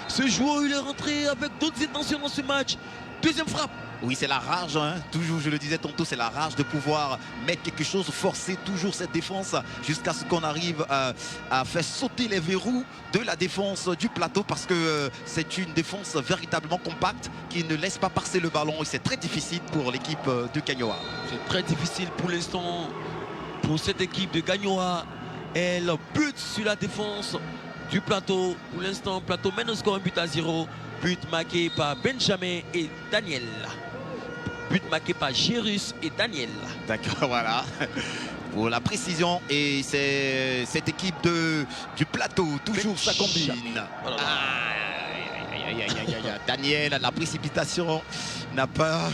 S1: Ce joueur, il est rentré avec d'autres intentions dans ce match. Deuxième frappe.
S2: Oui, c'est la rage, hein. Toujours, je le disais tantôt, c'est la rage de pouvoir mettre quelque chose, forcer toujours cette défense jusqu'à ce qu'on arrive à faire sauter les verrous de la défense du plateau parce que c'est une défense véritablement compacte qui ne laisse pas passer le ballon et c'est très difficile pour l'équipe de Gagnoa.
S1: C'est très difficile pour l'instant pour cette équipe de Gagnoa. Elle bute sur la défense du plateau. Pour l'instant, plateau mène au score 1-0. But marqué par Benjamin et Daniel. But marqué par Gérus et Daniel.
S2: D'accord, voilà. Pour la précision, et c'est cette équipe du plateau, toujours ça combine.
S1: Oh là là.
S2: Daniel, la précipitation n'a pas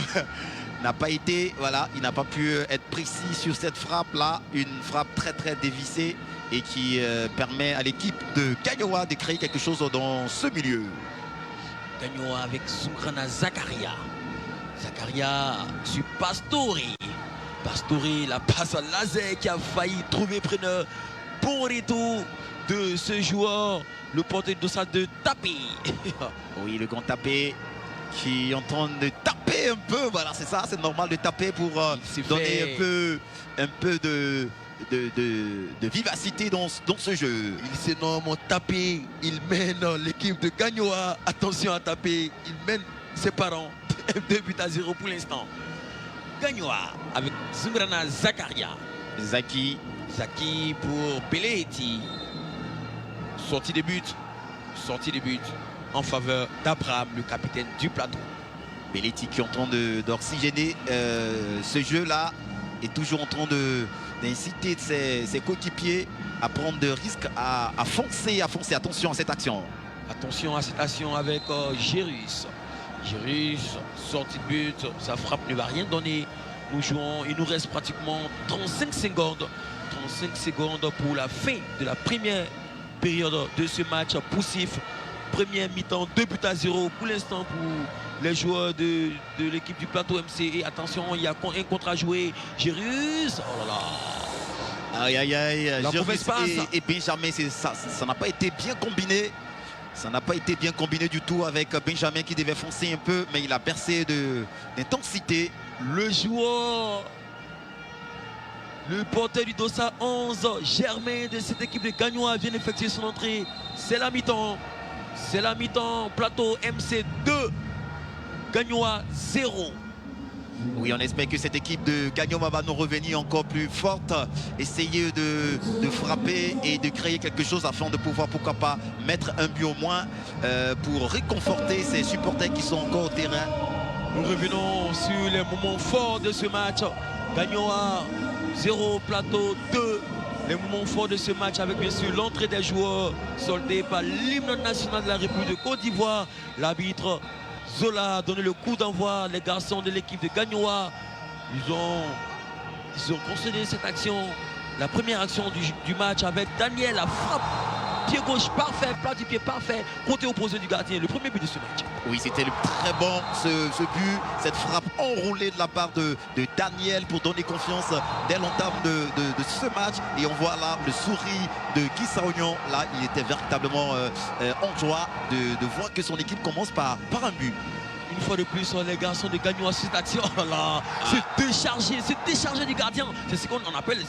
S2: été, voilà, il n'a pas pu être précis sur cette frappe-là. Une frappe très très dévissée et qui permet à l'équipe de Gagnoa de créer quelque chose dans ce milieu.
S1: Gagnoa avec Zungrana Zakaria. Zakaria sur Pastori. Pastori, la passe à Lazer qui a failli trouver preneur. Bon retour de ce joueur, le porteur de ça de Tapé.
S2: Oui, le grand Tapé qui est en train de taper un peu. Voilà, c'est ça, c'est normal de taper pour donner un peu de vivacité dans ce jeu.
S1: Il s'énorme taper. Il mène l'équipe de Gagnoa. Attention à taper. Il mène ses parents. 2-0 pour l'instant. Gagnoa avec Zungrana Zakaria.
S2: Zaki
S1: pour Belletti. Sortie de but en faveur d'Abraham, le capitaine du plateau.
S2: Belletti qui est en train d'oxygéner ce jeu-là, est toujours en train d'inciter ses coéquipiers à prendre des risques, à foncer. Attention à cette action.
S1: Attention à cette action avec Gérus. Gérus, sortie de but, sa frappe ne va rien donner. Nous jouons, il nous reste pratiquement 35 secondes. 35 secondes pour la fin de la première période de ce match poussif. Première mi-temps, 2-0 pour l'instant pour les joueurs de l'équipe du plateau MC. Et attention, il y a un contre à jouer. Gérus, oh là là.
S2: Aïe,
S1: La mauvaise passe.
S2: Et Benjamin, ça n'a pas été bien combiné. Ça n'a pas été bien combiné du tout avec Benjamin qui devait foncer un peu, mais il a bercé d'intensité.
S1: Le joueur, le porteur du Dossa 11, Germain de cette équipe de Gagnoa vient d'effectuer son entrée. C'est la mi-temps. C'est la mi-temps. Plateau MC 2, Gagnoa 0.
S2: Oui, on espère que cette équipe de Gagnoa va nous revenir encore plus forte, essayer de frapper et de créer quelque chose afin de pouvoir, pourquoi pas, mettre un but au moins pour réconforter ces supporters qui sont encore au terrain.
S1: Nous revenons sur les moments forts de ce match. Gagnoa 0, Plateau 2. Les moments forts de ce match avec bien sûr l'entrée des joueurs soldés par l'hymne national de la République de Côte d'Ivoire. L'arbitre Zola a donné le coup d'envoi. Les garçons de l'équipe de Gagnoa, ils ont concédé cette action. La première action du match avec Daniel, la frappe. Pied gauche parfait, plat du pied parfait, côté opposé du gardien, le premier but de ce match.
S2: Oui, c'était très bon ce but, cette frappe enroulée de la part de Daniel pour donner confiance dès l'entame de ce match. Et on voit là le sourire de Guy Saognon. Là, il était véritablement en joie de voir que son équipe commence par un but.
S1: une fois de plus, les garçons de Gagnois, cette action, oh là là, se décharger du gardien. C'est ce qu'on appelle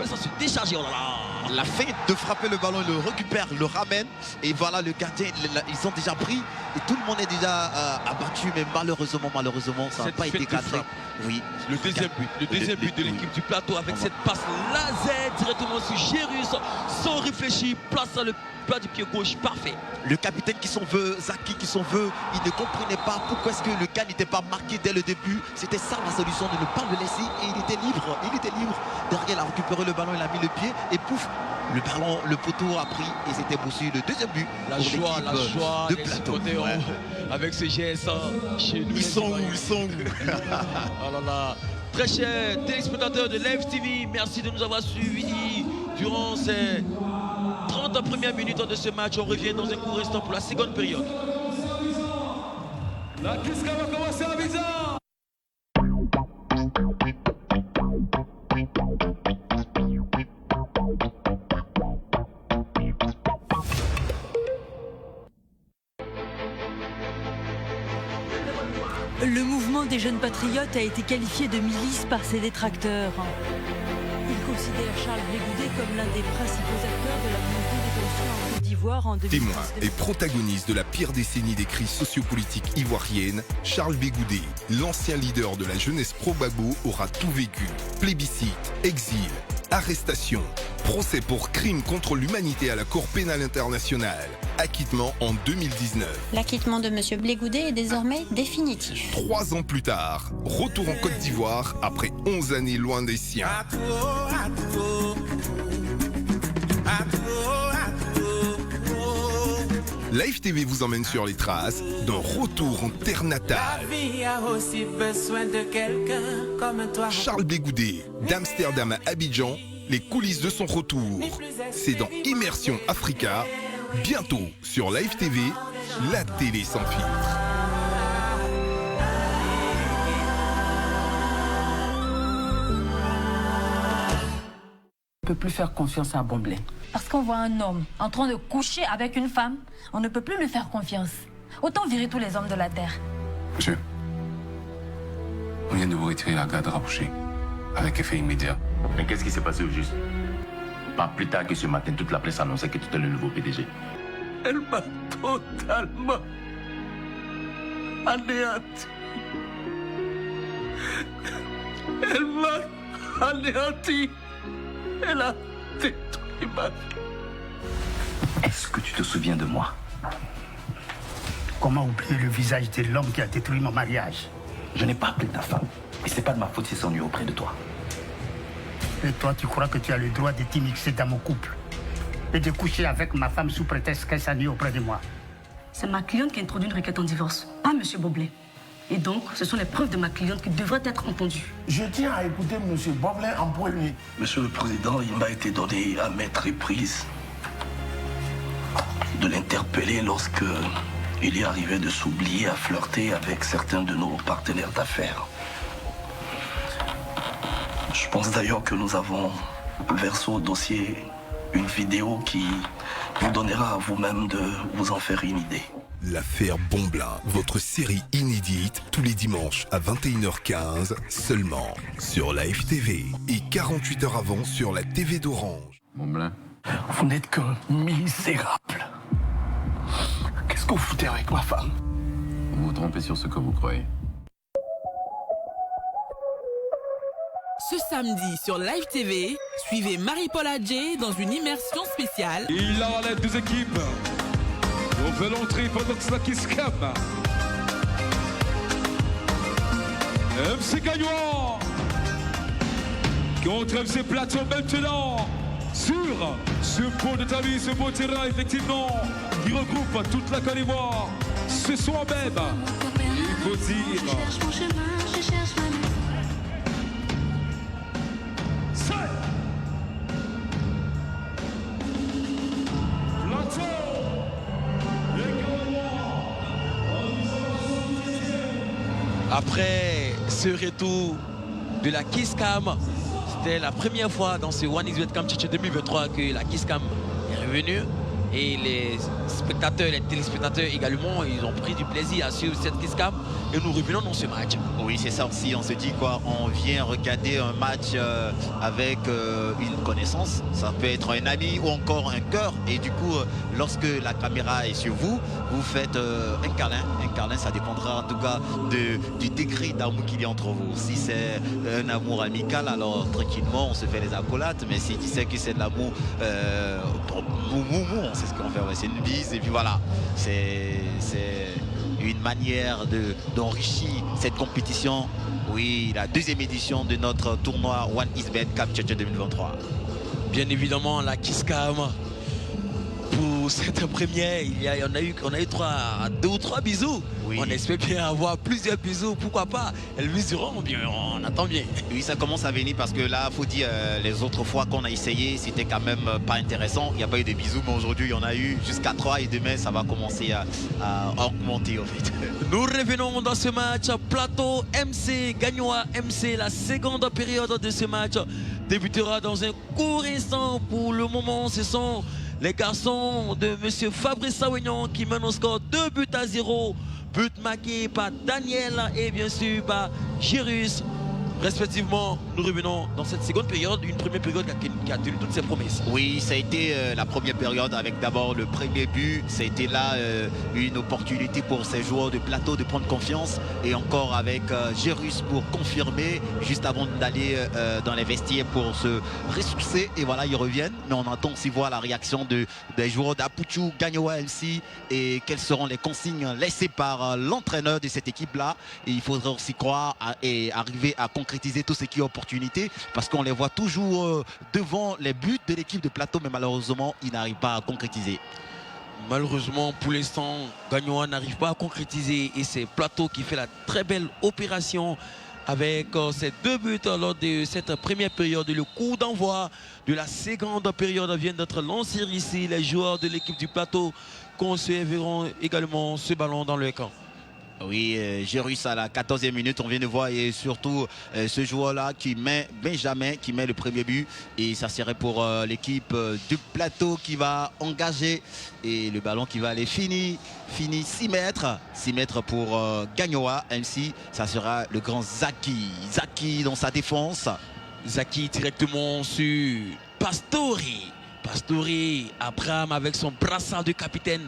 S1: ça, se décharger, oh là là.
S2: La feinte de frapper le ballon, il le récupère, le ramène. Et voilà, le gardien, ils ont déjà pris. Et tout le monde est déjà abattu. Mais malheureusement, ça n'a pas été cadré. Oui.
S1: Le deuxième but de l'équipe du plateau avec cette passe laser directement sur Gérus. Sans réfléchir, place le plat du pied gauche, parfait.
S2: Le capitaine qui s'en veut, Zaki qui s'en veut, il ne comprenait pas pourquoi est-ce que le gars n'était pas marqué dès le début. C'était ça la solution, de ne pas le laisser. Et il était libre. Derrière, il a récupéré le ballon, il a mis le pied et pouf, le ballon, le poteau a pris et c'était Boussu, le deuxième but.
S1: La joie
S2: de plateau.
S1: Ouais. Avec ce GS chez nous.
S2: Ils sont où
S1: Oh là là. Très chers téléspectateurs de Live TV, merci de nous avoir suivis durant ces 30 premières minutes de ce match. On revient dans un court instant pour la seconde période.
S3: La Kiska va commencer à Abidjan.
S4: Le mouvement des jeunes patriotes a été qualifié de milice par ses détracteurs. Ils considèrent Charles Blé Goudet comme l'un des principaux acteurs de la montée des tensions en Côte d'Ivoire en 2019.
S5: Témoin et protagoniste de la pire décennie des crises sociopolitiques ivoiriennes, Charles Blé Goudet, l'ancien leader de la jeunesse pro-Gbagbo, aura tout vécu. Plébiscite, exil, arrestation, procès pour crimes contre l'humanité à la Cour pénale internationale. Acquittement en 2019.
S6: L'acquittement de M. Blé Goudet est désormais définitif.
S5: 3 ans plus tard, retour en Côte d'Ivoire après 11 années loin des siens. Live TV vous emmène sur les traces d'un retour en terre natale. Charles Blé Goudet, d'Amsterdam à Abidjan, les coulisses de son retour. C'est dans Immersion Africa, bientôt sur Live TV, la télé sans filtre.
S7: On ne peut plus faire confiance à Bomblé.
S8: Parce qu'on voit un homme en train de coucher avec une femme, on ne peut plus lui faire confiance. Autant virer tous les hommes de la terre.
S9: Monsieur, on vient de vous retirer la garde rapprochée, avec effet immédiat.
S10: Mais qu'est-ce qui s'est passé au juste? Pas plus tard que ce matin, toute la presse annonçait que tu étais le nouveau PDG.
S3: Elle m'a totalement anéanti. Elle m'a anéanti. Elle a détruit ma vie.
S10: Est-ce que tu te souviens de moi?
S11: Comment oublier le visage de l'homme qui a détruit mon mariage?
S10: Je n'ai pas appelé ta femme. Et c'est pas de ma faute si c'est ennuyeux auprès de toi.
S11: Et toi, tu crois que tu as le droit de t'immiscer dans mon couple et de coucher avec ma femme sous prétexte qu'elle s'ennuie auprès de moi?
S8: C'est ma cliente qui a introduit une requête en divorce, pas M. Boblé. Et donc, ce sont les preuves de ma cliente qui devraient être entendues.
S12: Je tiens à écouter M. Boblé en premier.
S10: Monsieur le Président, il m'a été donné à maintes reprises de l'interpeller lorsque il est arrivé de s'oublier à flirter avec certains de nos partenaires d'affaires. Je pense d'ailleurs que nous avons versé au dossier une vidéo qui vous donnera à vous-même de vous en faire une idée.
S5: L'affaire Bomblin, votre série inédite, tous les dimanches à 21h15, seulement sur Live TV et 48 heures avant sur la TV d'Orange.
S9: Bomblin.
S10: Vous n'êtes qu'un misérable. Qu'est-ce que vous foutez avec ma femme?
S9: Vous vous trompez sur ce que vous croyez.
S13: Ce samedi sur Live TV, suivez Marie-Paul Adjé dans une immersion spéciale.
S3: Il a l'aide des équipes. On fait l'entrée pendant que c'est la Kiskam. MC Gagnois contre MC Plateau maintenant sur ce beau de ta vie, ce beau terrain effectivement qui regroupe toute la Côte d'Ivoire. Ce soir même, il faut dire.
S1: Après ce retour de la Kiskam, c'était la première fois dans ce One X Bet Camp Tchétché 2023 que la Kiskam est revenue. Et les spectateurs, les téléspectateurs également, ils ont pris du plaisir à suivre cette kiss cam. Et nous revenons dans ce match.
S2: Oui, c'est ça aussi. On se dit quoi, on vient regarder un match avec une connaissance. Ça peut être un ami ou encore un cœur. Et du coup, lorsque la caméra est sur vous, vous faites un câlin. Un câlin, ça dépendra en tout cas du degré d'amour qu'il y a entre vous. Si c'est un amour amical, alors tranquillement, on se fait les accolades. Mais si tu sais que c'est de l'amour on sait ce qu'on fait. Ouais, c'est une bise. Et puis voilà, c'est une manière d'enrichir cette compétition. Oui, la deuxième édition de notre tournoi One Xbet Cup Tchatcha 2023.
S1: Bien évidemment, la kiss cam. Pour cette première, on a eu 2 ou 3 bisous. Oui. On espère bien avoir plusieurs bisous, pourquoi pas. Elles viseront bien, on attend bien.
S2: Oui, ça commence à venir parce que là, il faut dire, les autres fois qu'on a essayé, c'était quand même pas intéressant. Il n'y a pas eu de bisous, mais aujourd'hui, il y en a eu jusqu'à 3 et demain, ça va commencer à augmenter en fait.
S1: Nous revenons dans ce match. Plateau MC, Gagnoa MC, la seconde période de ce match débutera dans un court instant. Pour le moment, ce sont les garçons de M. Fabrice Sawignon qui mènent au score 2-0. But marqué par Daniel et bien sûr par Gérus. Respectivement, nous revenons dans cette seconde période, une première période qui a tenu toutes ses promesses.
S2: Oui, ça a été la première période avec d'abord le premier but. Ça a été là une opportunité pour ces joueurs de plateau de prendre confiance. Et encore avec Gérus pour confirmer, juste avant d'aller dans les vestiaires pour se ressourcer. Et voilà, ils reviennent. Mais on attend aussi voir la réaction des joueurs d'Apuchu, Gagnoa MC et quelles seront les consignes laissées par l'entraîneur de cette équipe-là. Et il faudra aussi croire et arriver à concrétiser tout ce qui est opportunité, parce qu'on les voit toujours devant les buts de l'équipe de plateau, mais malheureusement ils n'arrivent pas à concrétiser.
S1: Malheureusement pour l'instant, Gagnoa n'arrive pas à concrétiser et c'est Plateau qui fait la très belle opération avec ces 2 buts lors de cette première période. Le coup d'envoi de la seconde période vient d'être lancé ici. Les joueurs de l'équipe du Plateau conserveront également ce ballon dans le camp.
S2: Oui, Gérus à la 14e minute, on vient de voir, et surtout ce joueur-là qui met Benjamin, qui met le premier but. Et ça serait pour l'équipe du Plateau qui va engager. Et le ballon qui va aller finir 6 mètres. 6 mètres pour Gagnoa, MC. Ça sera le grand Zaki. Zaki dans sa défense.
S1: Zaki directement sur Pastori. Pastori, Abraham avec son brassard de capitaine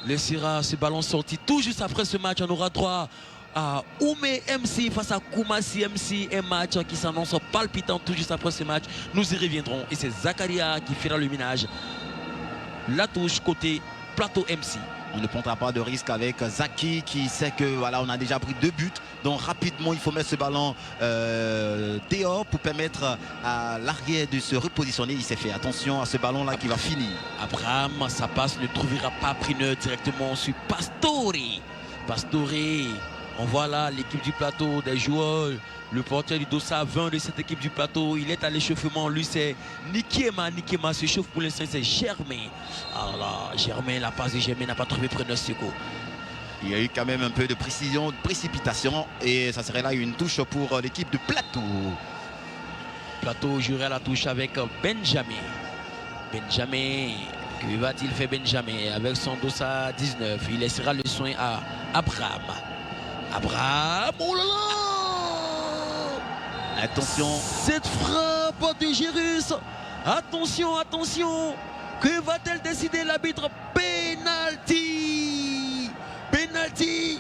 S1: laissera ce ballon sorti. Tout juste après ce match, on aura droit à Oumé MC face à Koumassi MC. Un match qui s'annonce palpitant tout juste après ce match. Nous y reviendrons. Et c'est Zakaria qui fera le ménage. La touche côté Plateau MC.
S2: On ne prendra pas de risque avec Zaki qui sait que voilà, on a déjà pris 2 buts. Donc rapidement, il faut mettre ce ballon dehors pour permettre à l'arrière de se repositionner. Il s'est fait attention à ce ballon-là qui va finir.
S1: Abraham, sa passe ne trouvera pas preneur directement sur Pastori. Pastori, on voit là l'équipe du Plateau, des joueurs. Le porteur du Dossa 20 de cette équipe du Plateau, il est à l'échauffement. Lui, c'est Nikema. Nikema se chauffe pour l'instant, c'est Germain. Alors là, Germain, la passe de Germain n'a pas trouvé preneur secours.
S2: Il y a eu quand même un peu de précision, de précipitation. Et ça serait là une touche pour l'équipe de Plateau.
S1: Plateau jouerait à la touche avec Benjamin. Benjamin, que va-t-il faire Benjamin avec son Dossa 19? Il laissera le soin à Abraham. Abraham, oh là là!
S2: Attention.
S1: Cette frappe de Gérus. Attention, attention. Que va-t-elle décider l'arbitre? Penalty. Penalty.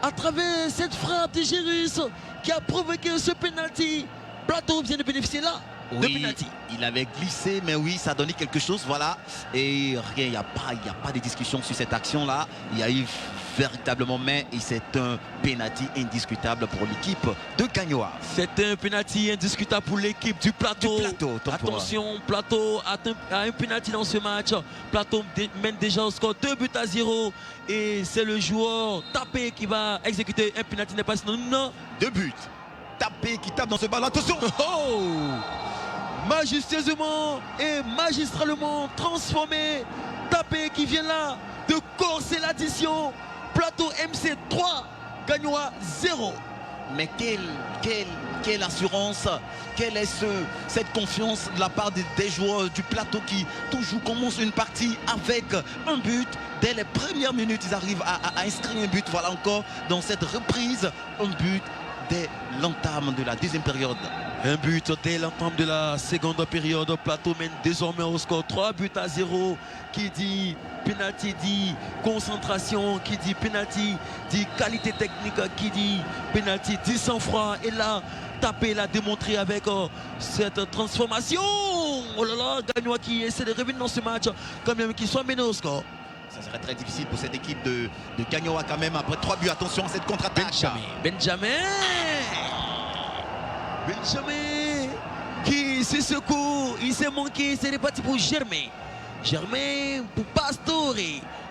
S1: À travers cette frappe de Gérus qui a provoqué ce penalty. Plateau vient de bénéficier là.
S2: Oui, il avait glissé, mais oui, ça donnait quelque chose, voilà. Et rien, il n'y a pas de discussion sur cette action-là. Il y a eu véritablement main et c'est un penalty indiscutable pour l'équipe de Gagnoa.
S1: C'est un penalty indiscutable pour l'équipe du Plateau. Attention, Plateau a un penalty dans ce match. Plateau mène déjà au score 2-0 et c'est le joueur Tapé qui va exécuter un penalty, n'est pas sinon
S2: 2 buts. Tapé qui tape dans ce ballon, attention.
S1: Oh, majestueusement et magistralement transformé. Tapé qui vient là de corser Plateau MC 3, Gagnoa 0.
S2: Mais quelle quelle assurance, quelle est cette confiance de la part des joueurs du plateau qui toujours commencent une partie avec un but. Dès les premières minutes, ils arrivent à inscrire un but. Voilà encore dans cette reprise, un but dès l'entame de la deuxième période.
S1: Un but dès l'entame de la seconde période. Plateau mène désormais au score 3-0. Qui dit penalty dit concentration, qui dit penalty dit qualité technique, qui dit penalty dit sang-froid. Et là, Tapé l'a démontré avec cette transformation. Oh là là, Gagnoa qui essaie de revenir dans ce match, quand même qu'il soit mené au score.
S2: Ça serait très difficile pour cette équipe de Gagnoa quand même après 3 buts. Attention à cette contre-attaque.
S1: Benjamin qui se secoue, il s'est manqué, c'est reparti pour Germain. Germain pour Pastore.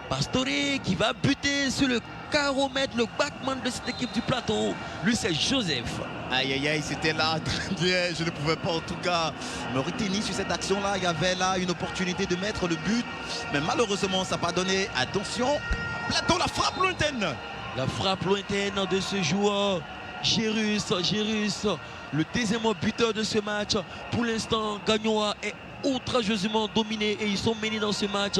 S1: Pastore qui va buter sur le caromètre, le backman de cette équipe du plateau. Lui c'est Joseph.
S2: Aïe aïe aïe, c'était là très bien. Je ne pouvais pas en tout cas me retenir sur cette action là. Il y avait là une opportunité de mettre le but, mais malheureusement ça n'a pas donné. Attention, Plateau, la frappe lointaine.
S1: La frappe lointaine de ce joueur Gérus, le deuxième buteur de ce match. Pour l'instant, Gagnoa est outrageusement dominé et ils sont menés dans ce match.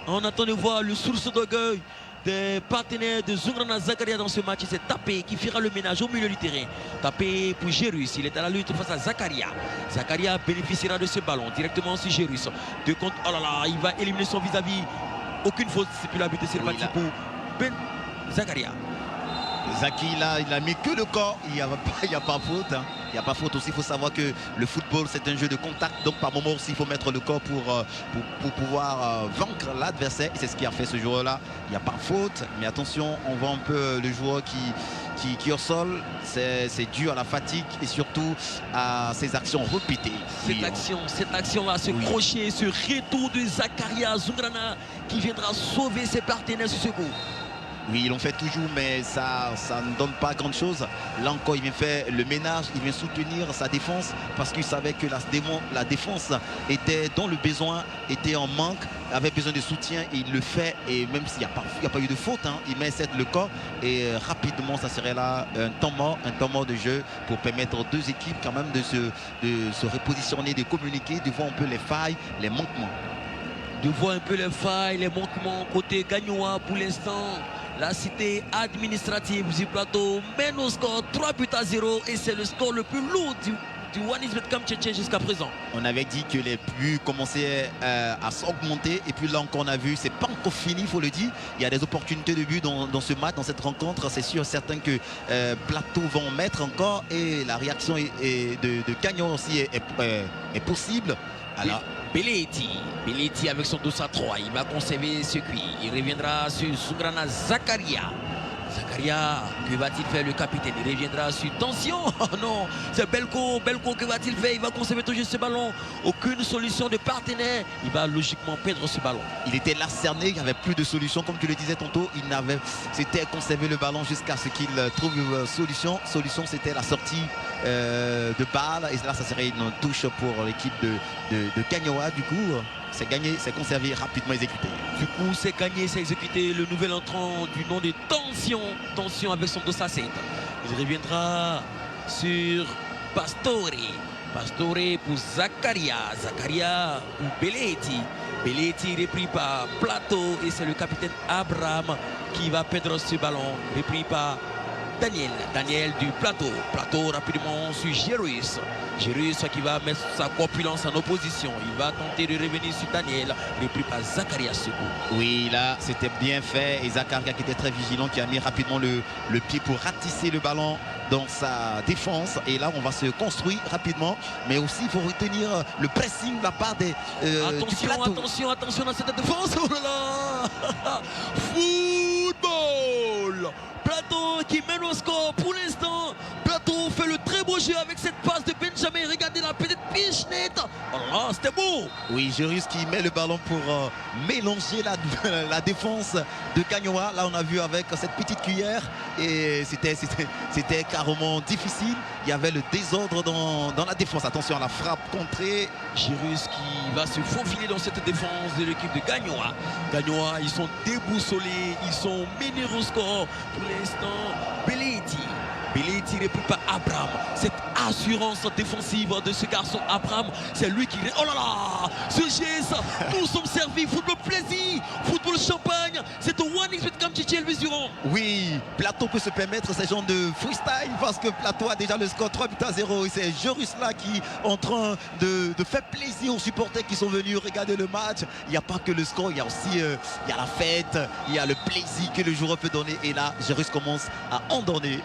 S1: On attend de voir le source d'orgueil des partenaires de Zungrana Zakaria dans ce match. C'est Tapé qui fera le ménage au milieu du terrain. Tapé pour Gérus, il est à la lutte face à Zakaria. Zakaria bénéficiera de ce ballon directement sur Gérus. De compte, oh là là, il va éliminer son vis-à-vis. Aucune faute, c'est plus la but, c'est parti pour Ben Zakaria.
S2: Zaki là, il a mis que le corps, il n'y a pas faute. Hein. Il n'y a pas faute aussi, il faut savoir que le football c'est un jeu de contact, donc par moment aussi il faut mettre le corps pour pouvoir vaincre l'adversaire. Et c'est ce qui a fait ce joueur-là. Il n'y a pas faute, mais attention, on voit un peu le joueur qui au sol, c'est dû à la fatigue et surtout à ses actions répétées.
S1: Cette action-là, ce crochet, ce retour de Zakaria Zungrana qui viendra sauver ses partenaires sur ce coup.
S2: Oui, ils l'ont fait toujours, mais ça ne donne pas grand-chose. Là encore, il vient faire le ménage, il vient soutenir sa défense parce qu'il savait que la défense était dans le besoin, était en manque, avait besoin de soutien et il le fait. Et même s'il n'y a pas eu de faute, hein, il met le corps et rapidement, ça serait là un temps mort de jeu pour permettre aux deux équipes quand même de se repositionner, de communiquer, de voir un peu les failles, les manquements.
S1: De voir un peu les failles, les manquements côté Gagnoa pour l'instant. La cité administrative du plateau mène au score 3-0 et c'est le score le plus lourd du Wanisbet Kamtchétché jusqu'à présent.
S2: On avait dit que les buts commençaient à s'augmenter et puis là encore on a vu, c'est pas encore fini, il faut le dire. Il y a des opportunités de but dans ce match, dans cette rencontre. C'est sûr, certain que Plateau vont mettre encore et la réaction de Gagnon aussi est possible. Alors,
S1: Belletti avec son dos à 3, il va conserver ce cuit. Il reviendra sur Zungrana Zakaria. Zakaria, que va-t-il faire le capitaine? Il reviendra sur tension. Oh non, c'est Belko. Que va-t-il faire? Il va conserver toujours ce ballon. Aucune solution de partenaire. Il va logiquement perdre ce ballon.
S2: Il était là cerné, il n'y avait plus de solution. Comme tu le disais tantôt, c'était conserver le ballon jusqu'à ce qu'il trouve une solution. Solution, c'était la sortie de balle. Et là, ça serait une touche pour l'équipe de Gagnoa. Du coup, c'est gagné, c'est conservé, rapidement exécuté.
S1: Du coup, c'est gagné, c'est exécuté. Le nouvel entrant du nom de Tension avec son dos à 7. Il reviendra sur Pastore pour Zakaria pour Belletti repris par Plateau et c'est le capitaine Abraham qui va perdre ce ballon, repris par Daniel du Plateau rapidement sur Gérus qui va mettre sa corpulence en opposition. Il va tenter de revenir sur Daniel, repris par Zakaria Sekou.
S2: Oui, là c'était bien fait et Zakaria qui était très vigilant, qui a mis rapidement le pied pour ratisser le ballon dans sa défense. Et là on va se construire rapidement, mais aussi il faut retenir le pressing de la part du Plateau.
S1: Attention dans cette défense. Oh là là. Football. Plateau qui mène au score pour l'instant. Plateau fait le très beau jeu avec cette passe de Benjamin. Regardez la petite piche nette. Oh là, c'était beau.
S2: Oui, Gérus qui met le ballon pour mélanger la défense de Gagnoa. Là, on a vu avec cette petite cuillère et c'était carrément difficile. Il y avait le désordre dans la défense. Attention à la frappe contrée.
S1: Girus qui va se faufiler dans cette défense de l'équipe de Gagnoa. Gagnoa, ils sont déboussolés, ils sont menés au score. Pour l'instant, Belletti ne peut pas Abraham. Cette assurance défensive de ce garçon Abraham, c'est lui qui... Oh là là, ce geste, nous sommes servis. Football plaisir, football champagne. C'est au One XBet comme Titi Elvis Durand.
S2: Oui, Plateau peut se permettre ce genre de freestyle parce que Plateau a déjà le score 3-0 et c'est Jorus là qui est en train de faire plaisir aux supporters qui sont venus regarder le match. Il n'y a pas que le score, il y a aussi il y a la fête, il y a le plaisir que le joueur peut donner et là Jorus commence à en donner.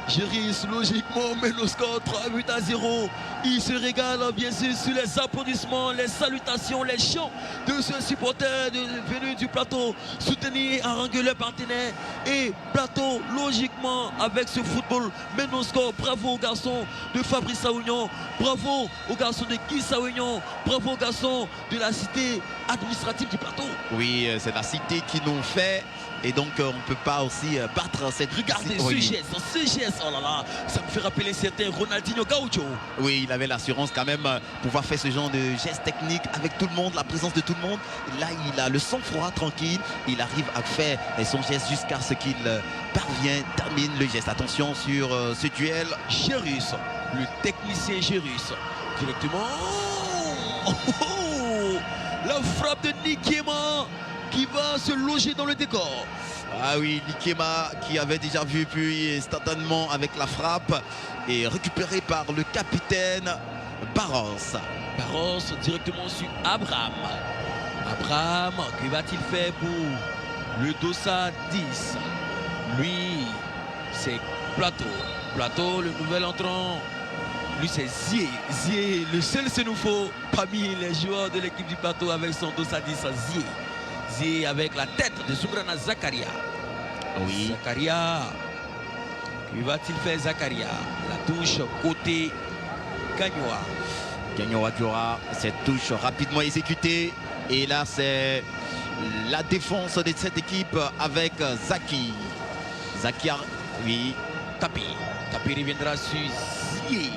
S1: Jorus logiquement mène le score 3-0. Il se régale bien sûr sur les applaudissements, les salutations, les chants de ce supporter venu du Plateau soutenir et haranguer leur partenaire. Et Plateau logiquement avec ce football mène le score. Bravo aux garçons de Fabrice Saounion, bravo aux garçons de Guy Saounion, bravo aux garçons de la cité administrative du Plateau.
S2: Oui, c'est la cité qui nous fait. Et donc on ne peut pas aussi battre cette...
S1: Regardez ce geste, oh là là, ça me fait rappeler certains Ronaldinho Gaucho.
S2: Oui, il avait l'assurance quand même pouvoir faire ce genre de geste technique avec tout le monde, la présence de tout le monde. Et là, il a le sang-froid tranquille, il arrive à faire son geste jusqu'à ce qu'il parvient, termine le geste. Attention sur ce duel.
S1: Girus, le technicien Girus, directement. La frappe de Nikema qui va se loger dans le décor.
S2: Ah oui, Nikema qui avait déjà vu puis instantanément avec la frappe et récupéré par le capitaine Barros.
S1: Barros directement sur Abraham. Abraham, que va-t-il faire pour le Dossa 10? Lui, c'est Plateau. Plateau, le nouvel entrant. Lui, c'est Zié. Zié, le seul c'est nous faut parmi les joueurs de l'équipe du Plateau avec son Dossa 10, Zié. Zié avec la tête de Soubrana Zakaria.
S2: Oui.
S1: Zakaria. Que va-t-il faire Zakaria? La touche côté Gagnoa.
S2: Gagnoa qui aura cette touche rapidement exécutée. Et là, c'est la défense de cette équipe avec Zaki. Zaki, oui.
S1: Tapi. Tapi reviendra sur Zié.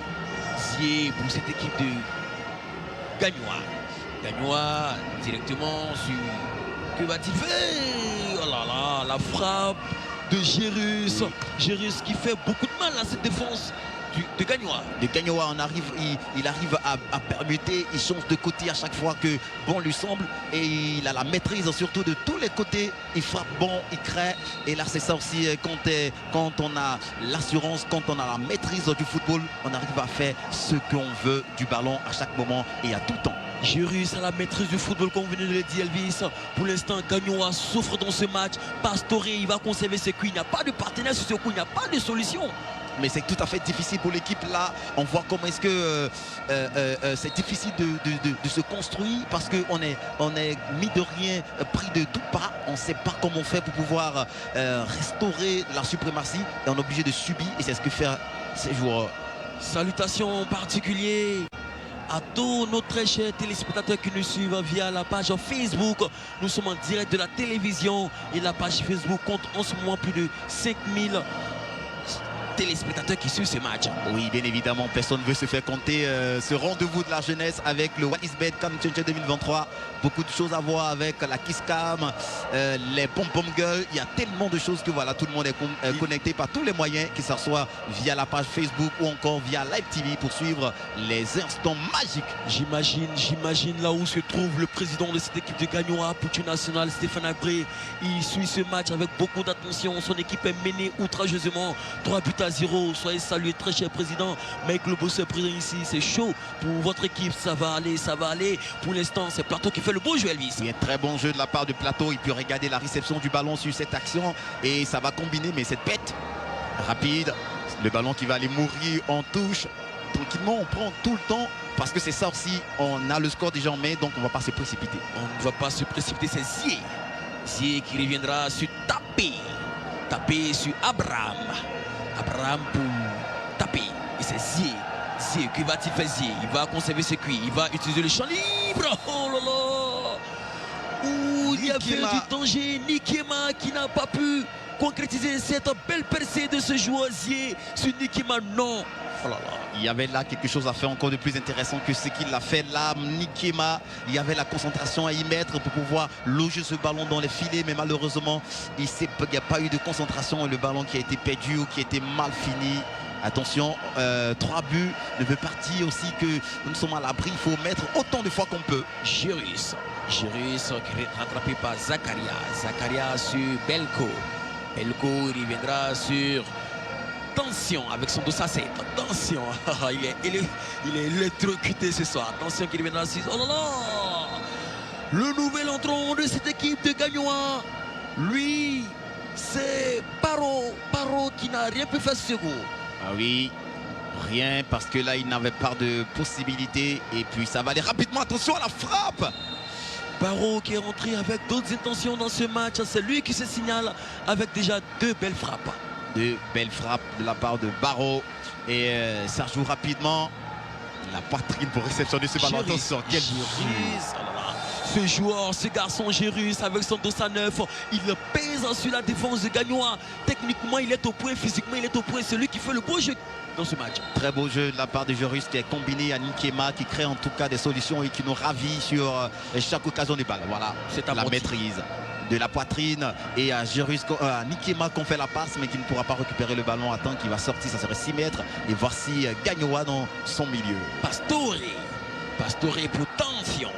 S1: Zié pour cette équipe de Gagnoa. Gagnoa directement sur... Que va-t-il faire? Oh là là, la frappe de Girus. Oui. Girus qui fait beaucoup de mal à cette défense de Gagnoa.
S2: De Gagnoa, il arrive à permuter, il change de côté à chaque fois que bon lui semble. Et il a la maîtrise surtout de tous les côtés. Il frappe bon, il crée. Et là, c'est ça aussi, quand on a l'assurance, quand on a la maîtrise du football, on arrive à faire ce qu'on veut du ballon à chaque moment et à tout temps.
S1: Girus à la maîtrise du football, comme vous venez de le dire, Elvis. Pour l'instant, Gagnoa souffre dans ce match. Pastore, il va conserver ses coups. Il n'y a pas de partenaire sur ce coup, il n'y a pas de solution.
S2: Mais c'est tout à fait difficile pour l'équipe là. On voit comment est-ce que c'est difficile de se construire parce qu'on est mis de rien, pris de tout pas. On ne sait pas comment on fait pour pouvoir restaurer la suprématie. Et on est obligé de subir et c'est ce que font ces joueurs.
S1: Salutations particulières à tous nos très chers téléspectateurs qui nous suivent via la page Facebook. Nous sommes en direct de la télévision et la page Facebook compte en ce moment plus de 5000 téléspectateurs qui suivent ce match.
S2: Oui, bien évidemment, personne ne veut se faire compter ce rendez-vous de la jeunesse avec le One XBet Camp 2023. Beaucoup de choses à voir avec la Kiss Cam, les pom-pom girls. Il y a tellement de choses que voilà, tout le monde est connecté par tous les moyens, que ce soit via la page Facebook ou encore via Live TV pour suivre les instants magiques.
S1: J'imagine là où se trouve le président de cette équipe de Gagnoa, Poutine National, Stéphane Agré. Il suit ce match avec beaucoup d'attention. Son équipe est menée outrageusement. 3-0. Soyez salués, très cher président. Mec, le bosseur président ici, c'est chaud pour votre équipe. Ça va aller, ça va aller. Pour l'instant, c'est Plateau qui fait le beau jeu, Elvis.
S2: Il y a un très bon jeu de la part de Plateau. Il peut regarder la réception du ballon sur cette action et ça va combiner. Mais cette pète rapide, le ballon qui va aller mourir en touche. Tranquillement, on prend tout le temps parce que c'est ça aussi. On a le score déjà en main, donc on ne va pas se précipiter.
S1: On ne va pas se précipiter. C'est Zié. Zié qui reviendra sur Tapé. Tapé sur Abraham. Abraham pour taper. Et c'est Zié. Zié, que va-t-il faire Zié? Il va conserver ses cuits. Il va utiliser le champ libre. Oh là là. Ouh, il y avait du danger. Nikema qui n'a pas pu concrétiser cette belle percée de ce joueur sur Nikima? Non. Oh là là.
S2: Il y avait là quelque chose à faire encore de plus intéressant que ce qu'il a fait là. Nikema, il y avait la concentration à y mettre pour pouvoir loger ce ballon dans les filets, mais malheureusement, il n'y a pas eu de concentration. Le ballon qui a été perdu ou qui a été mal fini. Attention, 3 buts ne veut pas dire aussi que nous sommes à l'abri. Il faut mettre autant de fois qu'on peut.
S1: Gérus qui est rattrapé par Zakaria. Zakaria sur Belko. Belko reviendra sur Tension avec son dos à 7. Tension, il est électrocuté ce soir. Attention qui reviendra sur... Oh là là! Le nouvel entrant de cette équipe de Gagnoa, lui, c'est Paro. Paro qui n'a rien pu faire ce goût.
S2: Ah oui, rien, parce que là il n'avait pas de possibilité. Et puis ça va aller rapidement, attention à la frappe.
S1: Paro qui est rentré avec d'autres intentions dans ce match. C'est lui qui se signale avec déjà 2 belles frappes.
S2: 2 belles frappes de la part de Barreau. Et ça joue rapidement. La poitrine pour réceptionner ce ballon. Attention, quel
S1: ce joueur, ce garçon Gérus avec son dos à 9, il pèse sur la défense de Gagnoa. Techniquement, il est au point, physiquement, il est au point. C'est lui qui fait le beau jeu dans ce match.
S2: Très beau jeu de la part de Gérus qui est combiné à Nikema, qui crée en tout cas des solutions et qui nous ravit sur chaque occasion de balle. Voilà, c'est la maîtrise de la poitrine. Et à Gérus, à Nikema qu'on fait la passe, mais qui ne pourra pas récupérer le ballon à temps, qui va sortir, ça serait 6 mètres. Et voici Gagnoa dans son milieu.
S1: Pastore pour Tension.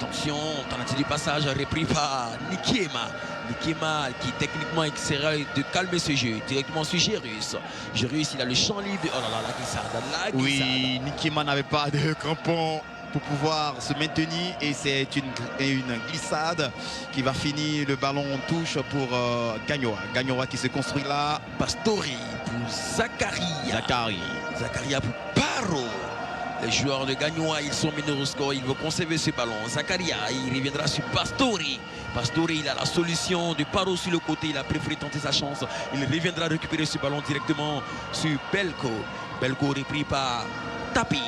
S1: Attention, tentative du passage repris par Nikema. Nikema qui techniquement essaiera de calmer ce jeu directement sur Gérus. Gérus, il a le champ libre. Oh là là, la glissade.
S2: Oui, Nikema n'avait pas de crampons pour pouvoir se maintenir et c'est une glissade qui va finir. Le ballon en touche pour Gagnoa. Gagnoa qui se construit là.
S1: Pastori pour Zakaria. Zakaria pour Paro. Les joueurs de Gagnoa, ils sont menés au score, ils vont conserver ce ballon. Zakaria, il reviendra sur Pastori. Pastori, il a la solution de Paro sur le côté, il a préféré tenter sa chance. Il reviendra récupérer ce ballon directement sur Belko. Belko repris par Tapi.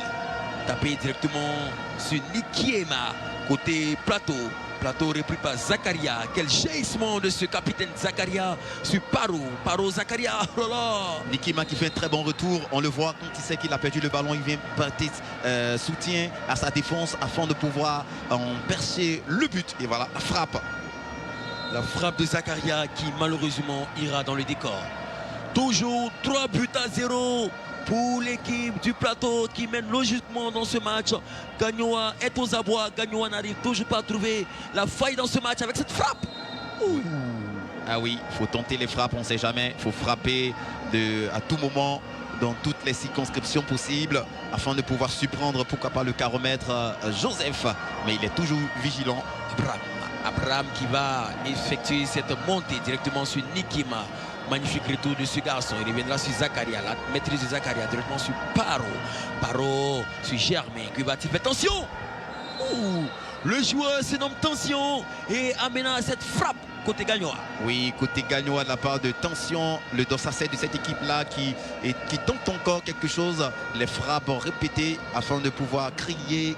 S1: Tapi directement sur Nikiema, côté plateau. Plateau repris par Zakaria. Quel jaillissement de ce capitaine Zakaria sur Paro. Paro Zakaria. Oh là là.
S2: Nikema qui fait un très bon retour. On le voit quand il sait qu'il a perdu le ballon. Il vient porter soutien à sa défense afin de pouvoir en percer le but. Et voilà, la frappe.
S1: La frappe de Zakaria qui malheureusement ira dans le décor. Toujours 3 buts à 0. Pour l'équipe du plateau qui mène logiquement dans ce match. Gagnoa est aux abois. Gagnoa n'arrive toujours pas à trouver la faille dans ce match avec cette frappe. Ouh.
S2: Ah oui, il faut tenter les frappes, on ne sait jamais. Il faut frapper à tout moment, dans toutes les circonscriptions possibles, afin de pouvoir surprendre, pourquoi pas, le caromètre Joseph. Mais il est toujours vigilant.
S1: Abraham qui va effectuer cette montée directement sur Nikema. Magnifique retour de ce garçon. Il reviendra sur Zakaria. La maîtrise de Zakaria directement sur Paro. Paro sur Germain. Qui va faire attention. Le joueur se nomme Tension et amène à cette frappe côté Gagnoa.
S2: Oui, côté Gagnoa de la part de Tension, le dos à 7 de cette équipe-là qui tente encore quelque chose. Les frappes répétées afin de pouvoir crier,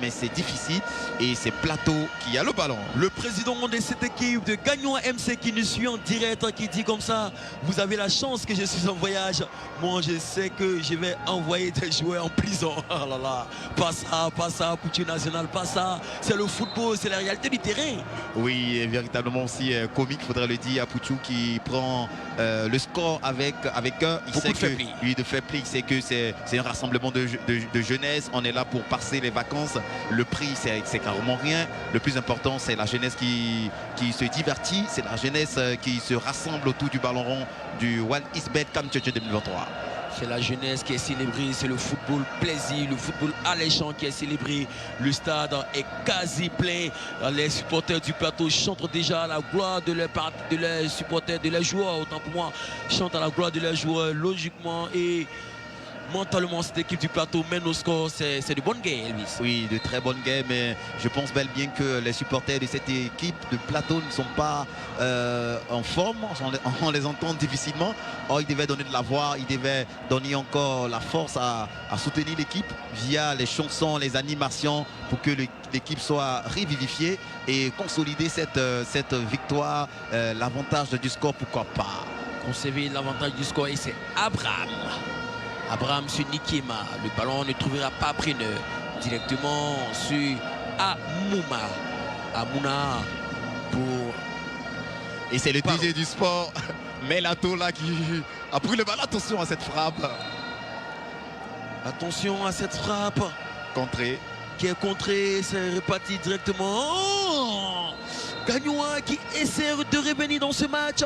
S2: mais c'est difficile. Et c'est Plateau qui a le ballon.
S1: Le président de cette équipe de Gagnoa MC qui nous suit en direct, qui dit comme ça: vous avez la chance que je suis en voyage. Moi, je sais que je vais envoyer des joueurs en prison. Oh là là, pas ça, couture nationale, pas ça. C'est le football, c'est la réalité du terrain.
S2: Oui, véritablement aussi comique, faudrait le dire, à Pouchou qui prend le score avec eux. Il sait que lui de fair play, c'est que c'est un rassemblement de jeunesse. On est là pour passer les vacances. Le prix, c'est carrément rien. Le plus important, c'est la jeunesse qui se divertit. C'est la jeunesse qui se rassemble autour du ballon rond du One East Bet Camp 2023.
S1: C'est la jeunesse qui est célébrée, c'est le football plaisir, le football alléchant qui est célébré. Le stade est quasi plein. Les supporters du plateau chantent déjà à la gloire de leurs supporters, de leurs joueurs. Autant pour moi, chantent à la gloire de leurs joueurs, logiquement. Et mentalement cette équipe du plateau mène au score. C'est de bonnes games, Elvis.
S2: Oui, de très bonnes games, mais je pense bel bien que les supporters de cette équipe de plateau ne sont pas en forme, on les entend difficilement. Or, ils devaient donner de la voix, ils devaient donner encore la force à soutenir l'équipe via les chansons, les animations pour que l'équipe soit revivifiée et consolider cette victoire, l'avantage du score, pourquoi pas.
S1: Conserver l'avantage du score et c'est Abraham. Abraham sur Nikima. Le ballon ne trouvera pas preneur. Directement sur Amouma. Amouna pour...
S2: Et c'est le DJ du sport, Melato là qui a pris le ballon. Attention à cette frappe.
S1: Attention à cette frappe.
S2: Contrée.
S1: Qui est contrée, c'est reparti directement. Oh, Gagnoa qui essaie de revenir dans ce match.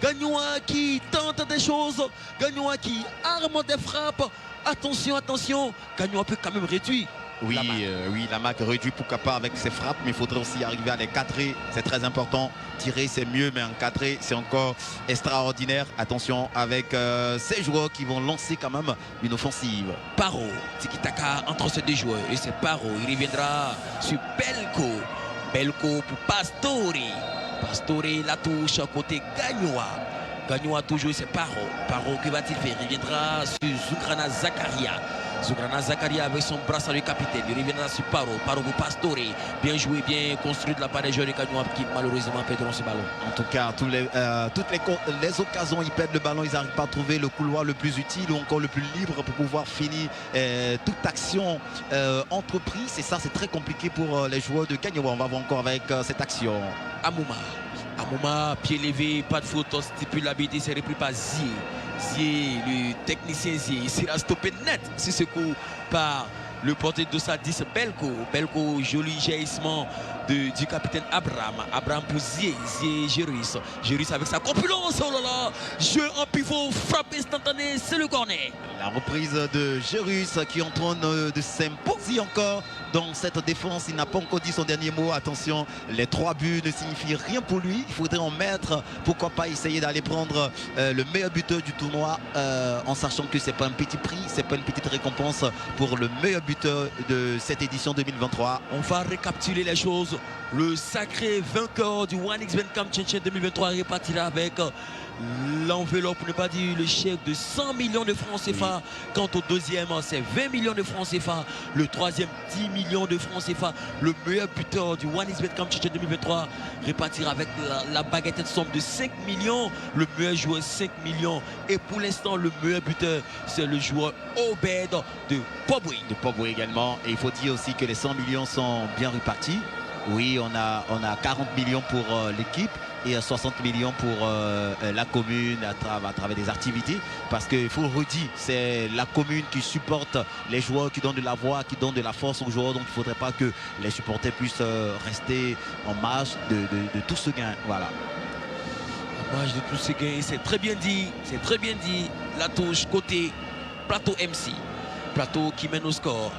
S1: Gagnoa qui tente des choses. Gagnoa qui arme des frappes. Attention, attention. Gagnoa peut quand même réduire.
S2: Oui, la marque réduit pourquoi pas avec ses frappes, mais il faudrait aussi arriver à les cadrer. C'est très important. Tirer c'est mieux, mais encadrer c'est encore extraordinaire. Attention avec ces joueurs qui vont lancer quand même une offensive.
S1: Paro, tiki-taka entre ces deux joueurs. Et c'est Paro, il reviendra sur Belko. Belko pour Pastori. Pastori la touche à côté Gagnoa. Gagnoa toujours c'est Paro. Paro que va-t-il faire? Il reviendra sur Zoukrana Zakaria. Zoukrana Zakaria avec son brassard de capitaine. Il reviendra sur Paro. Paro pour Pastori. Bien joué, bien construit de la part des joueurs de Gagnoa qui malheureusement perdront ce ballon.
S2: En tout cas, toutes les occasions, ils perdent le ballon. Ils n'arrivent pas à trouver le couloir le plus utile ou encore le plus libre pour pouvoir finir toute action entreprise. Et ça, c'est très compliqué pour les joueurs de Gagnoa. On va voir encore avec cette action.
S1: Amouma. Amouma, pied levé, pas de faute, stipule l'habitude, c'est repris par Zier. Zier, le technicien Zier, il sera stoppé net si ce coup par le porteur de sa 10, Belko. Belko, joli jaillissement du capitaine Abraham. Abraham pour Zier, Zier, Jérus. Jérus avec sa corpulence, oh là là. Jeu en pivot, frappe instantanée, c'est le corner.
S2: La reprise de Jérus qui est en train de s'imposer encore dans cette défense. Il n'a pas encore dit son dernier mot. Attention, les 3 buts ne signifient rien pour lui. Il faudrait en mettre. Pourquoi pas essayer d'aller prendre le meilleur buteur du tournoi en sachant que ce n'est pas un petit prix, c'est pas une petite récompense pour le meilleur buteur de cette édition 2023.
S1: On va récapituler les choses. Le sacré vainqueur du One X Camp Tchétchène 2023 repartira avec l'enveloppe, pour ne pas dire le chèque de 100 millions de francs CFA. Quant au deuxième, c'est 20 millions de francs CFA. Le troisième, 10 millions de francs CFA. Le meilleur buteur du One X Camp Tchétchène 2023 repartira avec la baguette de somme de 5 millions. Le meilleur joueur, 5 millions. Et pour l'instant, le meilleur buteur, c'est le joueur Obed de Poboué.
S2: De Poboué également. Et il faut dire aussi que les 100 millions sont bien répartis. Oui, on a 40 millions pour l'équipe et 60 millions pour la commune à travers des activités. Parce qu'il faut le redire, c'est la commune qui supporte les joueurs, qui donne de la voix, qui donne de la force aux joueurs. Donc il ne faudrait pas que les supporters puissent rester en marge de tout ce gain. Voilà.
S1: En marge de tout ce gain, c'est très bien dit. C'est très bien dit. La touche côté Plateau MC. Plateau qui mène au score.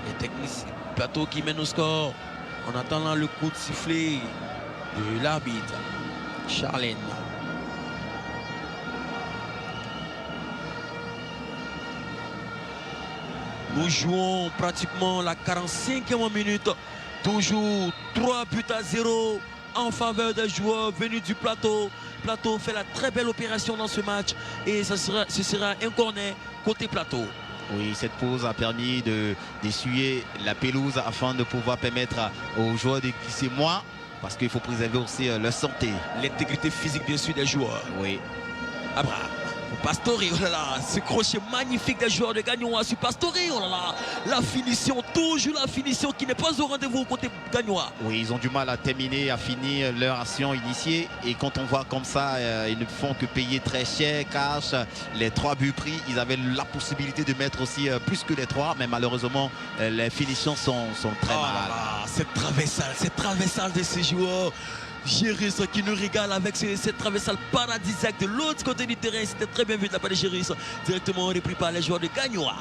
S1: Les techniciens. Plateau qui mène au score. En attendant le coup de sifflet de l'arbitre, Charlène. Nous jouons pratiquement la 45e minute. Toujours 3-0 en faveur des joueurs venus du Plateau. Plateau fait la très belle opération dans ce match. Et ce sera un corner côté Plateau.
S2: Oui, cette pause a permis d'essuyer la pelouse afin de pouvoir permettre aux joueurs de glisser moins parce qu'il faut préserver aussi leur santé.
S1: L'intégrité physique bien sûr des joueurs.
S2: Oui.
S1: Abraham. Pastori, oh là là, ce crochet magnifique des joueurs de Gagnoa sur Pastori, oh là là, la finition, toujours la finition qui n'est pas au rendez-vous côté Gagnoa.
S2: Oui, ils ont du mal à terminer, à finir leur action initiée et quand on voit comme ça, ils ne font que payer très cher, cash, les 3 buts pris, ils avaient la possibilité de mettre aussi plus que les 3, mais malheureusement, les finitions sont très mal.
S1: Cette traversale de ces joueurs. Jérus qui nous régale avec cette traversale paradisiaque de l'autre côté du terrain. C'était très bien vu de la part de Jérus. Directement repris par les joueurs de Gagnoa.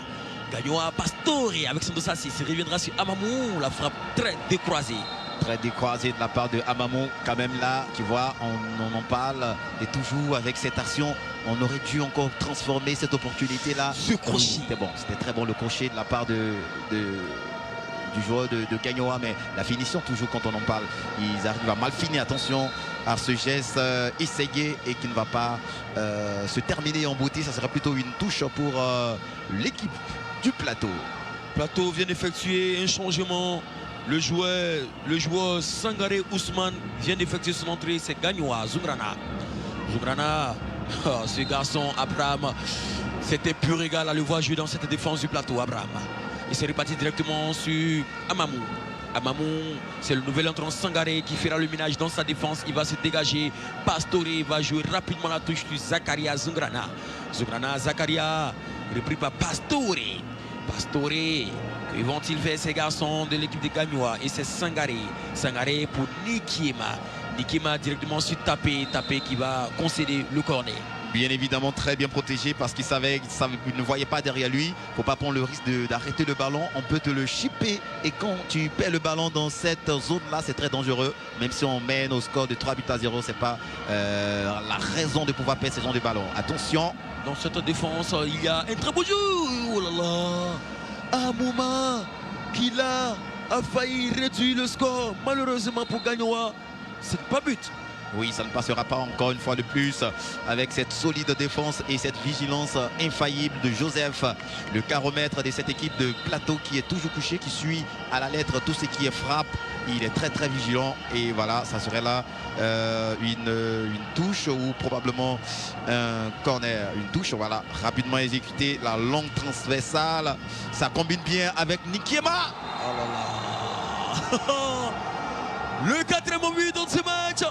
S1: Gagnoa Pastori avec son dos assis. Il reviendra sur Amamou. La frappe très décroisée.
S2: Très décroisé de la part de Amamou. Quand même là, tu vois, on en parle. Et toujours avec cette action, on aurait dû encore transformer cette opportunité-là.
S1: Ce crochet.
S2: C'était bon, c'était très bon le crochet de la part du joueur de Gagnoa, mais la finition toujours quand on en parle, ils arrivent à mal finir. Attention à ce geste essayé et qui ne va pas se terminer en beauté. Ça sera plutôt une touche pour l'équipe du Plateau.
S1: Plateau vient d'effectuer un changement. Le joueur Sangaré Ousmane vient d'effectuer son entrée. C'est Gagnoa, Zungrana. Zungrana, ce garçon Abraham, c'était pur égal à le voir jouer dans cette défense du Plateau. Abraham. Il s'est reparti directement sur Amamou. Amamou, c'est le nouvel entrant Sangaré qui fera le ménage dans sa défense. Il va se dégager. Pastore va jouer rapidement la touche sur Zakaria Zungrana. Zungrana, Zakaria, repris par Pastore. Pastore, que vont-ils faire ces garçons de l'équipe de Gagnoa? Et c'est Sangaré. Sangaré pour Nikiema. Nikiema directement sur Tapé. Tapé qui va concéder le corner.
S2: Bien évidemment très bien protégé parce qu'il ne voyait pas derrière lui. Il ne faut pas prendre le risque d'arrêter le ballon. On peut te le chipper et quand tu perds le ballon dans cette zone-là, c'est très dangereux. Même si on mène au score de 3-0, ce n'est pas la raison de pouvoir perdre ce genre de ballon. Attention.
S1: Dans cette défense, il y a un très beau jeu. Oh là là. Amouma qui là a failli réduire le score. Malheureusement pour Gagnoa, c'est pas but.
S2: Oui, ça ne passera pas encore une fois de plus avec cette solide défense et cette vigilance infaillible de Joseph, le caromètre de cette équipe de Plateau qui est toujours couché, qui suit à la lettre tout ce qui est frappe. Il est très très vigilant et voilà, ça serait là une touche ou probablement un corner. Une touche, voilà, rapidement exécuté, la longue transversale. Ça combine bien avec Nikiema.
S1: Oh là là. Le quatrième but dans ce match.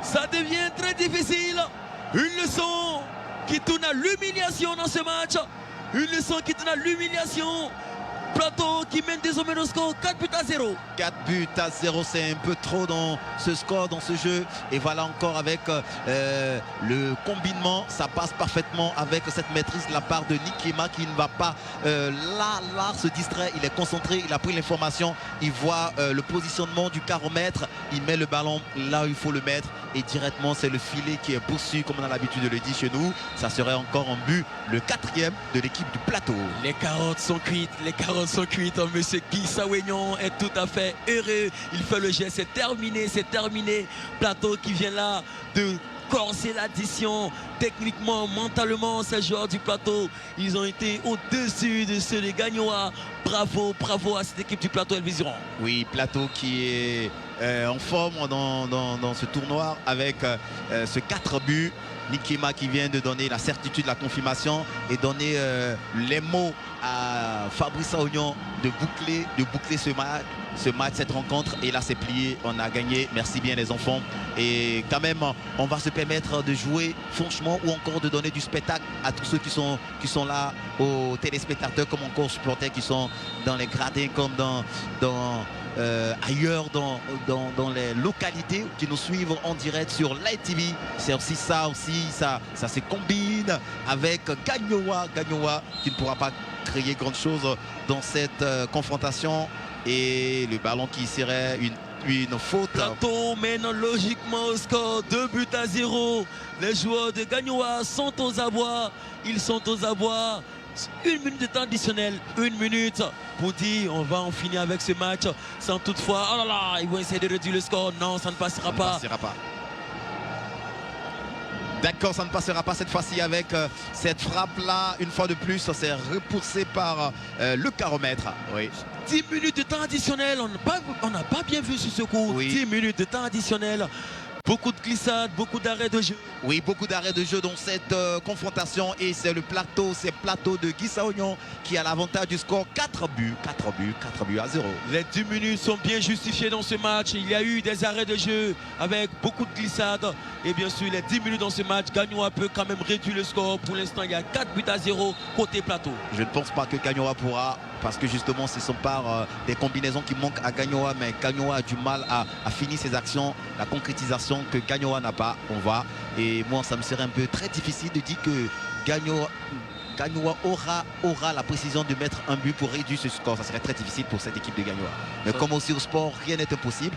S1: Ça devient très difficile. Une leçon qui tourne à l'humiliation dans ce match. Une leçon qui tourne à l'humiliation. Plateau qui mène désormais le score 4-0.
S2: 4-0, c'est un peu trop dans ce score, dans ce jeu. Et voilà encore avec le combinement, ça passe parfaitement avec cette maîtrise de la part de Nikiema qui ne va pas là se distraire. Il est concentré, il a pris l'information, il voit le positionnement du caromètre, il met le ballon là où il faut le mettre et directement c'est le filet qui est poursuivi comme on a l'habitude de le dire chez nous. Ça serait encore un but, le 4e de l'équipe du Plateau.
S1: Les carottes sont cuites, les carottes sont cuites. Monsieur Guy Sawignon est tout à fait heureux. Il fait le geste, c'est terminé, c'est terminé. Plateau qui vient là de corser l'addition. Techniquement, mentalement, ces joueurs du Plateau, ils ont été au-dessus de ceux de Gagnoa. Bravo, bravo à cette équipe du Plateau Elvision.
S2: Oui, Plateau qui est en forme dans ce tournoi avec ce 4 buts. Nikiema qui vient de donner la certitude, la confirmation et donner les mots à Fabrice Aounion de boucler ce match, cette rencontre. Et là c'est plié, on a gagné, merci bien les enfants. Et quand même on va se permettre de jouer franchement ou encore de donner du spectacle à tous ceux qui sont là, aux téléspectateurs comme encore aux supporters qui sont dans les gradins comme ailleurs dans les localités qui nous suivent en direct sur Live TV. C'est aussi ça se combine avec Gagnoa qui ne pourra pas créer grand chose dans cette confrontation et le ballon qui serait une faute.
S1: Plateau mène logiquement au score 2-0. Les joueurs de Gagnoa sont aux abois. Ils sont aux abois. 1 minute de temps additionnel, 1 minute pour dire on va en finir avec ce match sans toutefois, oh là là, ils vont essayer de réduire le score. Non, ça ne passera pas.
S2: D'accord, ça ne passera pas cette fois-ci avec cette frappe-là. Une fois de plus, c'est repoussé par le caromètre. Oui.
S1: 10 minutes de temps additionnel, on n'a pas bien vu sur ce coup. Oui. 10 minutes de temps additionnel. Beaucoup de glissades, beaucoup d'arrêts de jeu.
S2: Oui, beaucoup d'arrêts de jeu dans cette confrontation. Et c'est le Plateau, de Guy Sawignon qui a l'avantage du score. 4 buts à 0.
S1: Les 10 minutes sont bien justifiées dans ce match. Il y a eu des arrêts de jeu avec beaucoup de glissades. Et bien sûr, les 10 minutes dans ce match, Gagnoa peut quand même réduire le score. Pour l'instant, il y a 4-0 côté Plateau.
S2: Je ne pense pas que Gagnoa pourra, parce que justement, ce sont par des combinaisons qui manquent à Gagnoa. Mais Gagnoa a du mal à finir ses actions, la concrétisation que Gagnoa n'a pas. On va. Et moi, ça me serait un peu très difficile de dire que Gagnoa aura la précision de mettre un but pour réduire ce score. Ça serait très difficile pour cette équipe de Gagnoa. Mais comme aussi au sport, rien n'est impossible.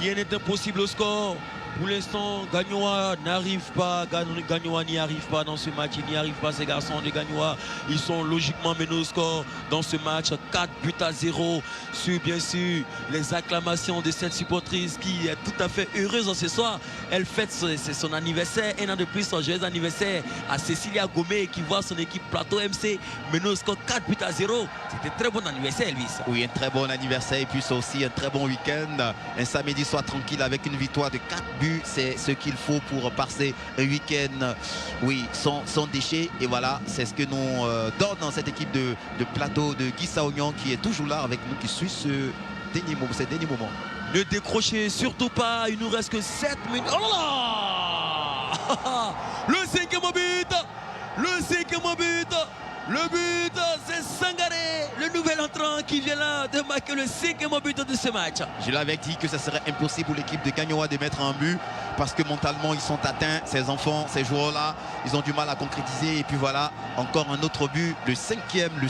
S1: Rien n'est impossible au score. Pour l'instant, Gagnoa n'arrive pas. Gagnoa n'y arrive pas dans ce match. Il n'y arrive pas, ces garçons de Gagnoa. Ils sont logiquement menés au score dans ce match. 4-0 sur, bien sûr, les acclamations de cette supportrice qui est tout à fait heureuse ce soir. Elle fête son anniversaire. Un an de plus, son joyeux anniversaire à Cécilia Gomé qui voit son équipe Plateau MC menée au score 4-0. C'était un très bon anniversaire, Elvis.
S2: Oui, un très bon anniversaire et puis c'est aussi un très bon week-end. Un samedi soir tranquille avec une victoire de 4 buts. C'est ce qu'il faut pour passer un week-end, oui, sans déchet. Et voilà, c'est ce que nous donne dans cette équipe de Plateau de Guy Saognon qui est toujours là avec nous, qui suit ces derniers moments.
S1: Ne décrochez surtout pas, il nous reste que 7 minutes. Oh là là le 5e but. Le but, c'est Sangaré, le nouvel entrant qui vient là de marquer le 5e but de ce match.
S2: Je l'avais dit que ce serait impossible pour l'équipe de Gagnoa de mettre un but parce que mentalement ils sont atteints, ces enfants, ces joueurs-là, ils ont du mal à concrétiser. Et puis voilà, encore un autre but, le 5e but.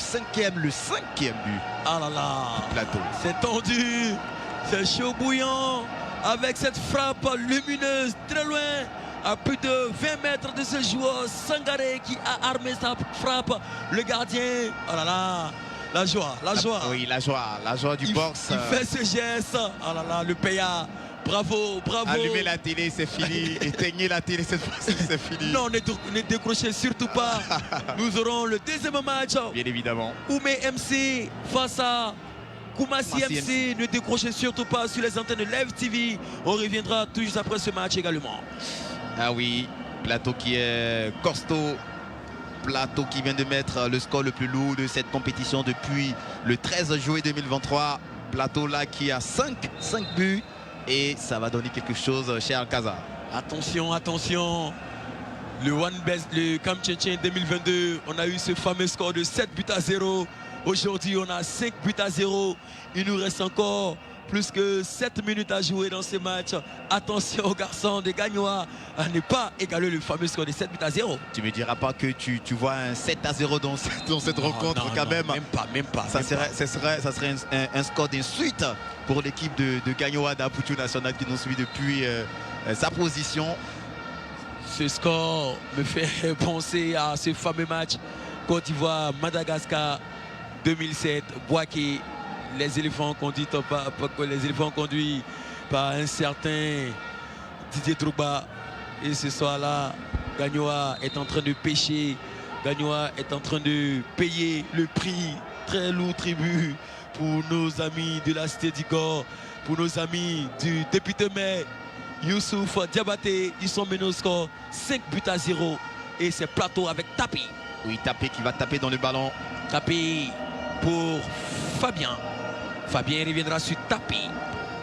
S1: Ah là là,
S2: Plateau.
S1: C'est tendu, c'est chaud bouillant avec cette frappe lumineuse très loin. À plus de 20 mètres de ce joueur Sangaré qui a armé sa frappe. Le gardien, oh là là, la joie.
S2: Oui, la joie du box.
S1: Il fait ce geste, oh là là, le PA. Bravo.
S2: Allumez la télé, c'est fini. Éteignez la télé, cette fois-ci, c'est fini.
S1: Non, ne décrochez surtout pas. Nous aurons le deuxième match.
S2: Bien évidemment.
S1: Oumé MC face à Koumassi MC. Ne décrochez surtout pas sur les antennes de Live TV. On reviendra tout juste après ce match également.
S2: Ah oui, Plateau qui est costaud. Plateau qui vient de mettre le score le plus lourd de cette compétition depuis le 13 juillet 2023. Plateau là qui a 5 buts. Et ça va donner quelque chose chez Alcazar.
S1: Attention. Le Camp Tchétchène 2022, on a eu ce fameux score de 7-0. Aujourd'hui, on a 5-0. Il nous reste encore plus que 7 minutes à jouer dans ce match. Attention aux garçons de Gagnoa à ne pas égaler le fameux score de 7-0.
S2: Tu me diras pas que tu vois un 7-0 dans cette rencontre quand même.
S1: Même pas.
S2: Ça serait un score d'insuite pour l'équipe de Gagnoa d'Apoutou National qui nous suit depuis sa position.
S1: Ce score me fait penser à ce fameux match Côte d'Ivoire-Madagascar 2007. Boaké. Les éléphants conduits par un certain Didier Drogba. Et ce soir-là, Gagnoa est en train de pêcher. Gagnoa est en train de payer le prix, très lourd tribut pour nos amis de la Cité d'Igor, pour nos amis du député maire Youssouf Diabaté. Ils sont menés au score 5-0. Et c'est Plateau avec Tapé.
S2: Oui, Tapé qui va taper dans le ballon.
S1: Tapé pour Fabien. Fabien reviendra sur Tapé.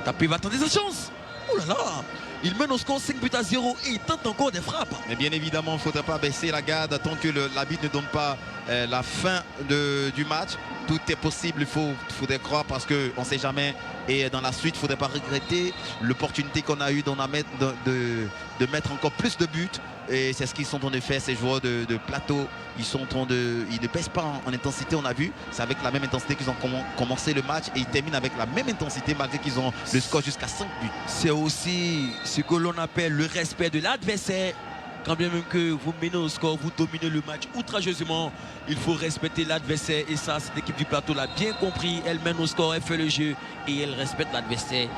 S1: Tapé va tenter sa chance. Oh là là, il mène au score 5-0 et il tente encore des frappes.
S2: Mais bien évidemment, il ne faudra pas baisser la garde tant que l'arbitre ne donne pas la fin du match. Tout est possible, il faudrait croire parce qu'on ne sait jamais. Et dans la suite, il ne faudrait pas regretter l'opportunité qu'on a eue de mettre encore plus de buts. Et c'est ce qu'ils sont en train de faire, ces joueurs de Plateau. Ils ne baissent pas en intensité, on a vu. C'est avec la même intensité qu'ils ont commencé le match et ils terminent avec la même intensité malgré qu'ils ont le score jusqu'à 5 buts.
S1: C'est aussi ce que l'on appelle le respect de l'adversaire. Quand bien même que vous menez au score, vous dominez le match outrageusement, il faut respecter l'adversaire. Et ça, cette équipe du Plateau l'a bien compris. Elle mène au score, elle fait le jeu et elle respecte l'adversaire.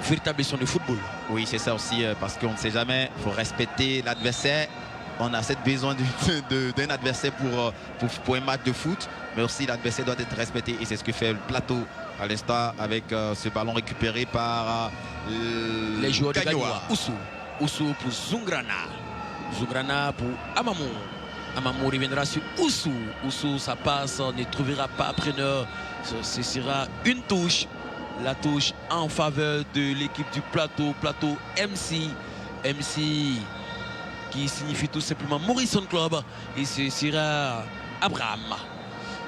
S1: Véritable leçon de football.
S2: Oui, c'est ça aussi, parce qu'on ne sait jamais, il faut respecter l'adversaire. On a cette besoin d'un adversaire pour un match de foot, mais aussi l'adversaire doit être respecté. Et c'est ce que fait le Plateau à l'instant avec ce ballon récupéré par
S1: les joueurs de Gagnoa. Oussou pour Zungrana. Zungrana pour Amamou. Amamou reviendra sur Oussou. Oussou, ça passe, on ne trouvera pas preneur. Ce sera une touche. La touche en faveur de l'équipe du Plateau. Plateau MC. MC qui signifie tout simplement Morrison Club. Et ce sera Abraham.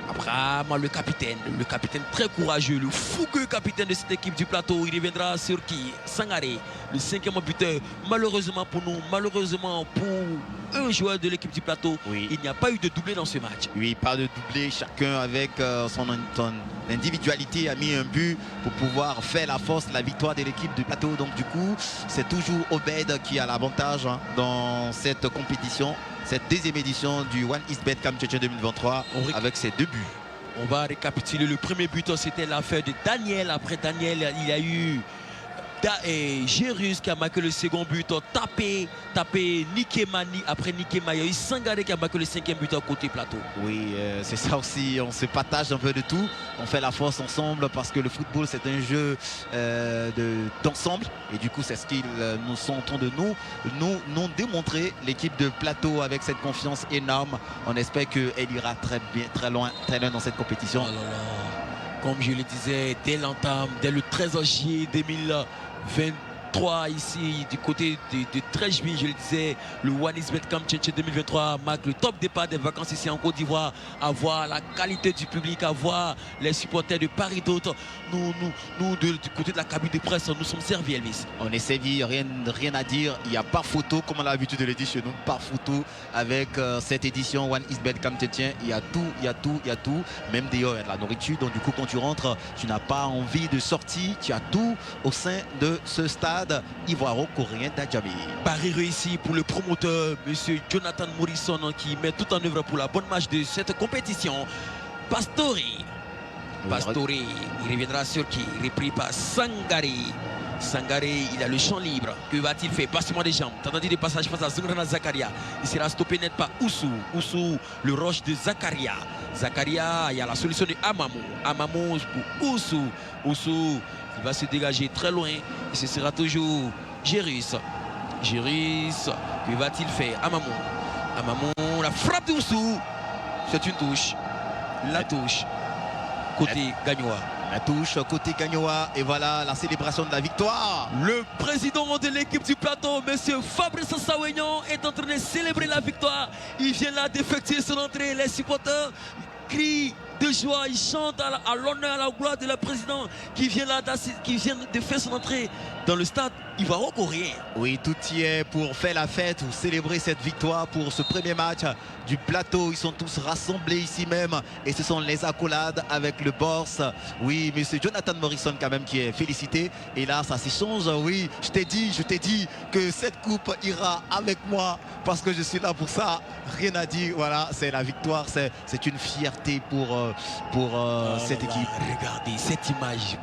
S1: Abraham, le capitaine très courageux, le fougueux capitaine de cette équipe du Plateau. Il reviendra sur qui? Sangaré, le 5e buteur. Malheureusement pour nous, malheureusement pour un joueur de l'équipe du plateau. Oui. Il n'y a pas eu de doublé dans ce match.
S2: Oui, pas de doublé. Chacun avec son individualité a mis un but pour pouvoir faire la force, la victoire de l'équipe du plateau. Donc du coup, c'est toujours Obed qui a l'avantage dans cette compétition, cette deuxième édition du One East Bet Camp Tchétchène 2023 avec ses 2 buts.
S1: On va récapituler. Le premier but, c'était l'affaire de Daniel. Après Daniel, il y a eu Gérus qui a marqué le second but, tapé Nikema. Après Nikema, il y a eu Sangaré qui a marqué le 5e but à côté plateau.
S2: Oui, c'est ça aussi, on se partage un peu de tout, on fait la force ensemble parce que le football c'est un jeu d'ensemble et du coup c'est ce qu'ils nous sont en train de nous démontrer. L'équipe de plateau avec cette confiance énorme, on espère qu'elle ira très loin dans cette compétition.
S1: Oh là là. Comme je le disais, dès l'entame, dès le 13 juillet 2023, ici du côté de Trècheville, je le disais, le One East Bet Camp Tchétchène 2023 marque le top départ des vacances ici en Côte d'Ivoire. À voir la qualité du public, à voir les supporters de Paris d'autres. Nous du côté de la cabine de presse, nous sommes servis, Elvis.
S2: On est servis, rien à dire. Il n'y a pas photo, comme on a l'habitude de le dire chez nous, pas photo avec cette édition One East Bet Camp Tchétchène. Il y a tout. Même d'ailleurs, il y a de la nourriture. Donc du coup, quand tu rentres, tu n'as pas envie de sortir. Tu as tout au sein de ce stade ivoiro-coréen d'Adjamé.
S1: Paris réussi pour le promoteur, monsieur Jonathan Morrison, qui met tout en œuvre pour la bonne marche de cette compétition. Pastori, il reviendra sur qui? Repris par Sangaré. Sangaré, il a le champ libre. Que va-t-il faire? Passement des jambes. Tendancieux de passage face à Zungrana Zakaria. Il sera stoppé net par Oussou. Oussou, le roche de Zakaria. Zakaria, il y a la solution de Amamou. Amamou pour Oussou. Oussou, il va se dégager très loin. Et ce sera toujours Gérus. Gérus, que va-t-il faire? Amamou, la frappe d'Oussou. C'est une touche. La touche. Côté Gagnoa.
S2: La touche côté Gagnoa et voilà la célébration de la victoire.
S1: Le président de l'équipe du plateau, monsieur Fabrice Sawignon, est en train de célébrer la victoire. Il vient là d'effectuer son entrée. Les supporters crient de joie, ils chantent à l'honneur, à la gloire de la présidente qui vient de faire son entrée dans le stade ivoiro-coréen.
S2: Oui, tout y est pour faire la fête, pour célébrer cette victoire pour ce premier match du plateau. Ils sont tous rassemblés ici même et ce sont les accolades avec le boss. Oui, monsieur Jonathan Morrison quand même qui est félicité. Et là, ça s'échange. Oui, je t'ai dit que cette coupe ira avec moi parce que je suis là pour ça. Rien à dire. Voilà, c'est la victoire. C'est une fierté pour cette équipe.
S1: Regardez cette image.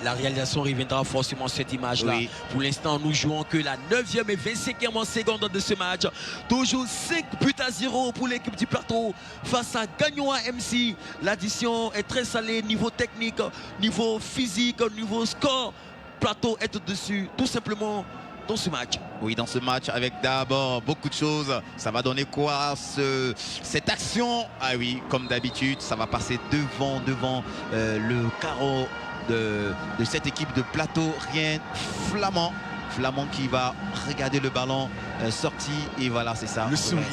S1: La réalisation reviendra forcément cette image-là. Oui. Pour l'instant, nous jouons que la 9e et 25e seconde de ce match. Toujours 5-0 pour l'équipe du plateau face à Gagnoa MC. L'addition est très salée, niveau technique, niveau physique, niveau score. Plateau est au-dessus, tout simplement. Dans ce match.
S2: Oui, dans ce match, avec d'abord beaucoup de choses. Ça va donner quoi cette action? Ah oui, comme d'habitude, ça va passer devant le carreau de cette équipe de plateau. Rien, Flamand qui va regarder le ballon sorti et voilà, c'est ça.
S1: Le sourire,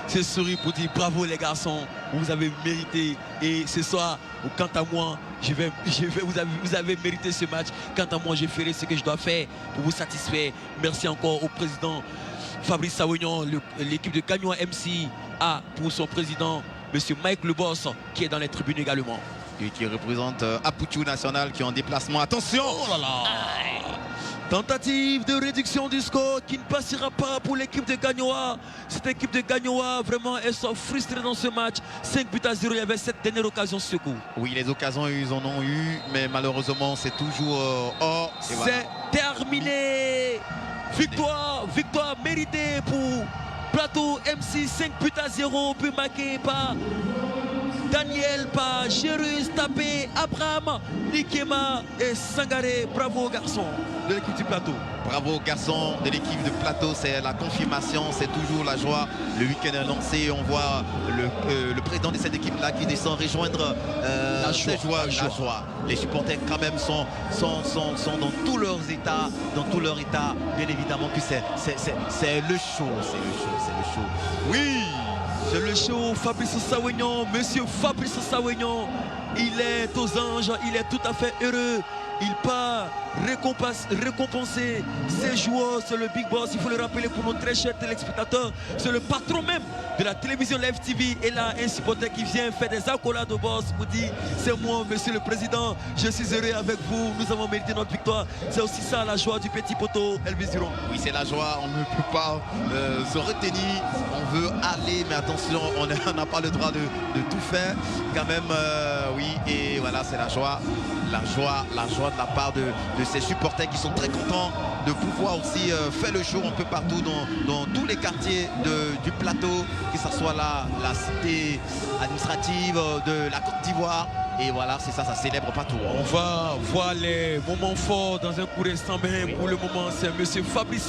S1: ce sourire pour dire bravo les garçons, vous avez mérité. Et ce soir, quant à moi, vous avez mérité ce match. Quant à moi, je ferai ce que je dois faire pour vous satisfaire. Merci encore au président Fabrice Sawignon, l'équipe de Gagnoa MC A pour son président, monsieur Mike Le Boss, qui est dans les tribunes également.
S2: Et qui représente Aputu National qui est en déplacement. Attention!
S1: Oh là là! Tentative de réduction du score qui ne passera pas pour l'équipe de Gagnoa. Cette équipe de Gagnoa, vraiment, elles sont frustrées dans ce match. 5-0, il y avait cette dernière occasion secours.
S2: Oui, les occasions, ils en ont eu, mais malheureusement, c'est toujours hors.
S1: C'est voilà. Terminé. Victoire méritée pour Plateau MC. 5-0, but marqué par Daniel, par Gérus, Tapé, Abraham, Nikema et Sangaré. Bravo garçon de l'équipe du plateau.
S2: Bravo garçon de l'équipe de plateau, c'est la confirmation, c'est toujours la joie. Le week-end est lancé, on voit le président de cette équipe-là qui descend rejoindre la joie. Les supporters quand même sont dans tous leurs états, Bien évidemment que c'est le show,
S1: Oui, c'est le show. Fabrice Sawignon, monsieur Fabrice Sawignon, il est aux anges, il est tout à fait heureux. il part récompenser ses joueurs. C'est le Big Boss, il faut le rappeler pour nos très chers téléspectateurs. C'est le patron même de la télévision Live TV. Et là, un supporter qui vient faire des accolades au boss vous dit, c'est moi, monsieur le président, je suis heureux avec vous, nous avons mérité notre victoire. C'est aussi ça la joie du petit poteau Elvis Duron.
S2: Oui, c'est la joie, on ne peut pas se retenir, on veut aller, mais attention, on n'a pas le droit de tout faire quand même. Oui, et voilà, c'est la joie de la part de ces supporters qui sont très contents de pouvoir aussi faire le show un peu partout dans tous les quartiers du plateau, que ce soit la cité administrative de la Côte d'Ivoire. Et voilà, c'est ça, ça célèbre partout.
S1: On va voir les moments forts dans un court instant, mais pour le moment, c'est monsieur Fabrice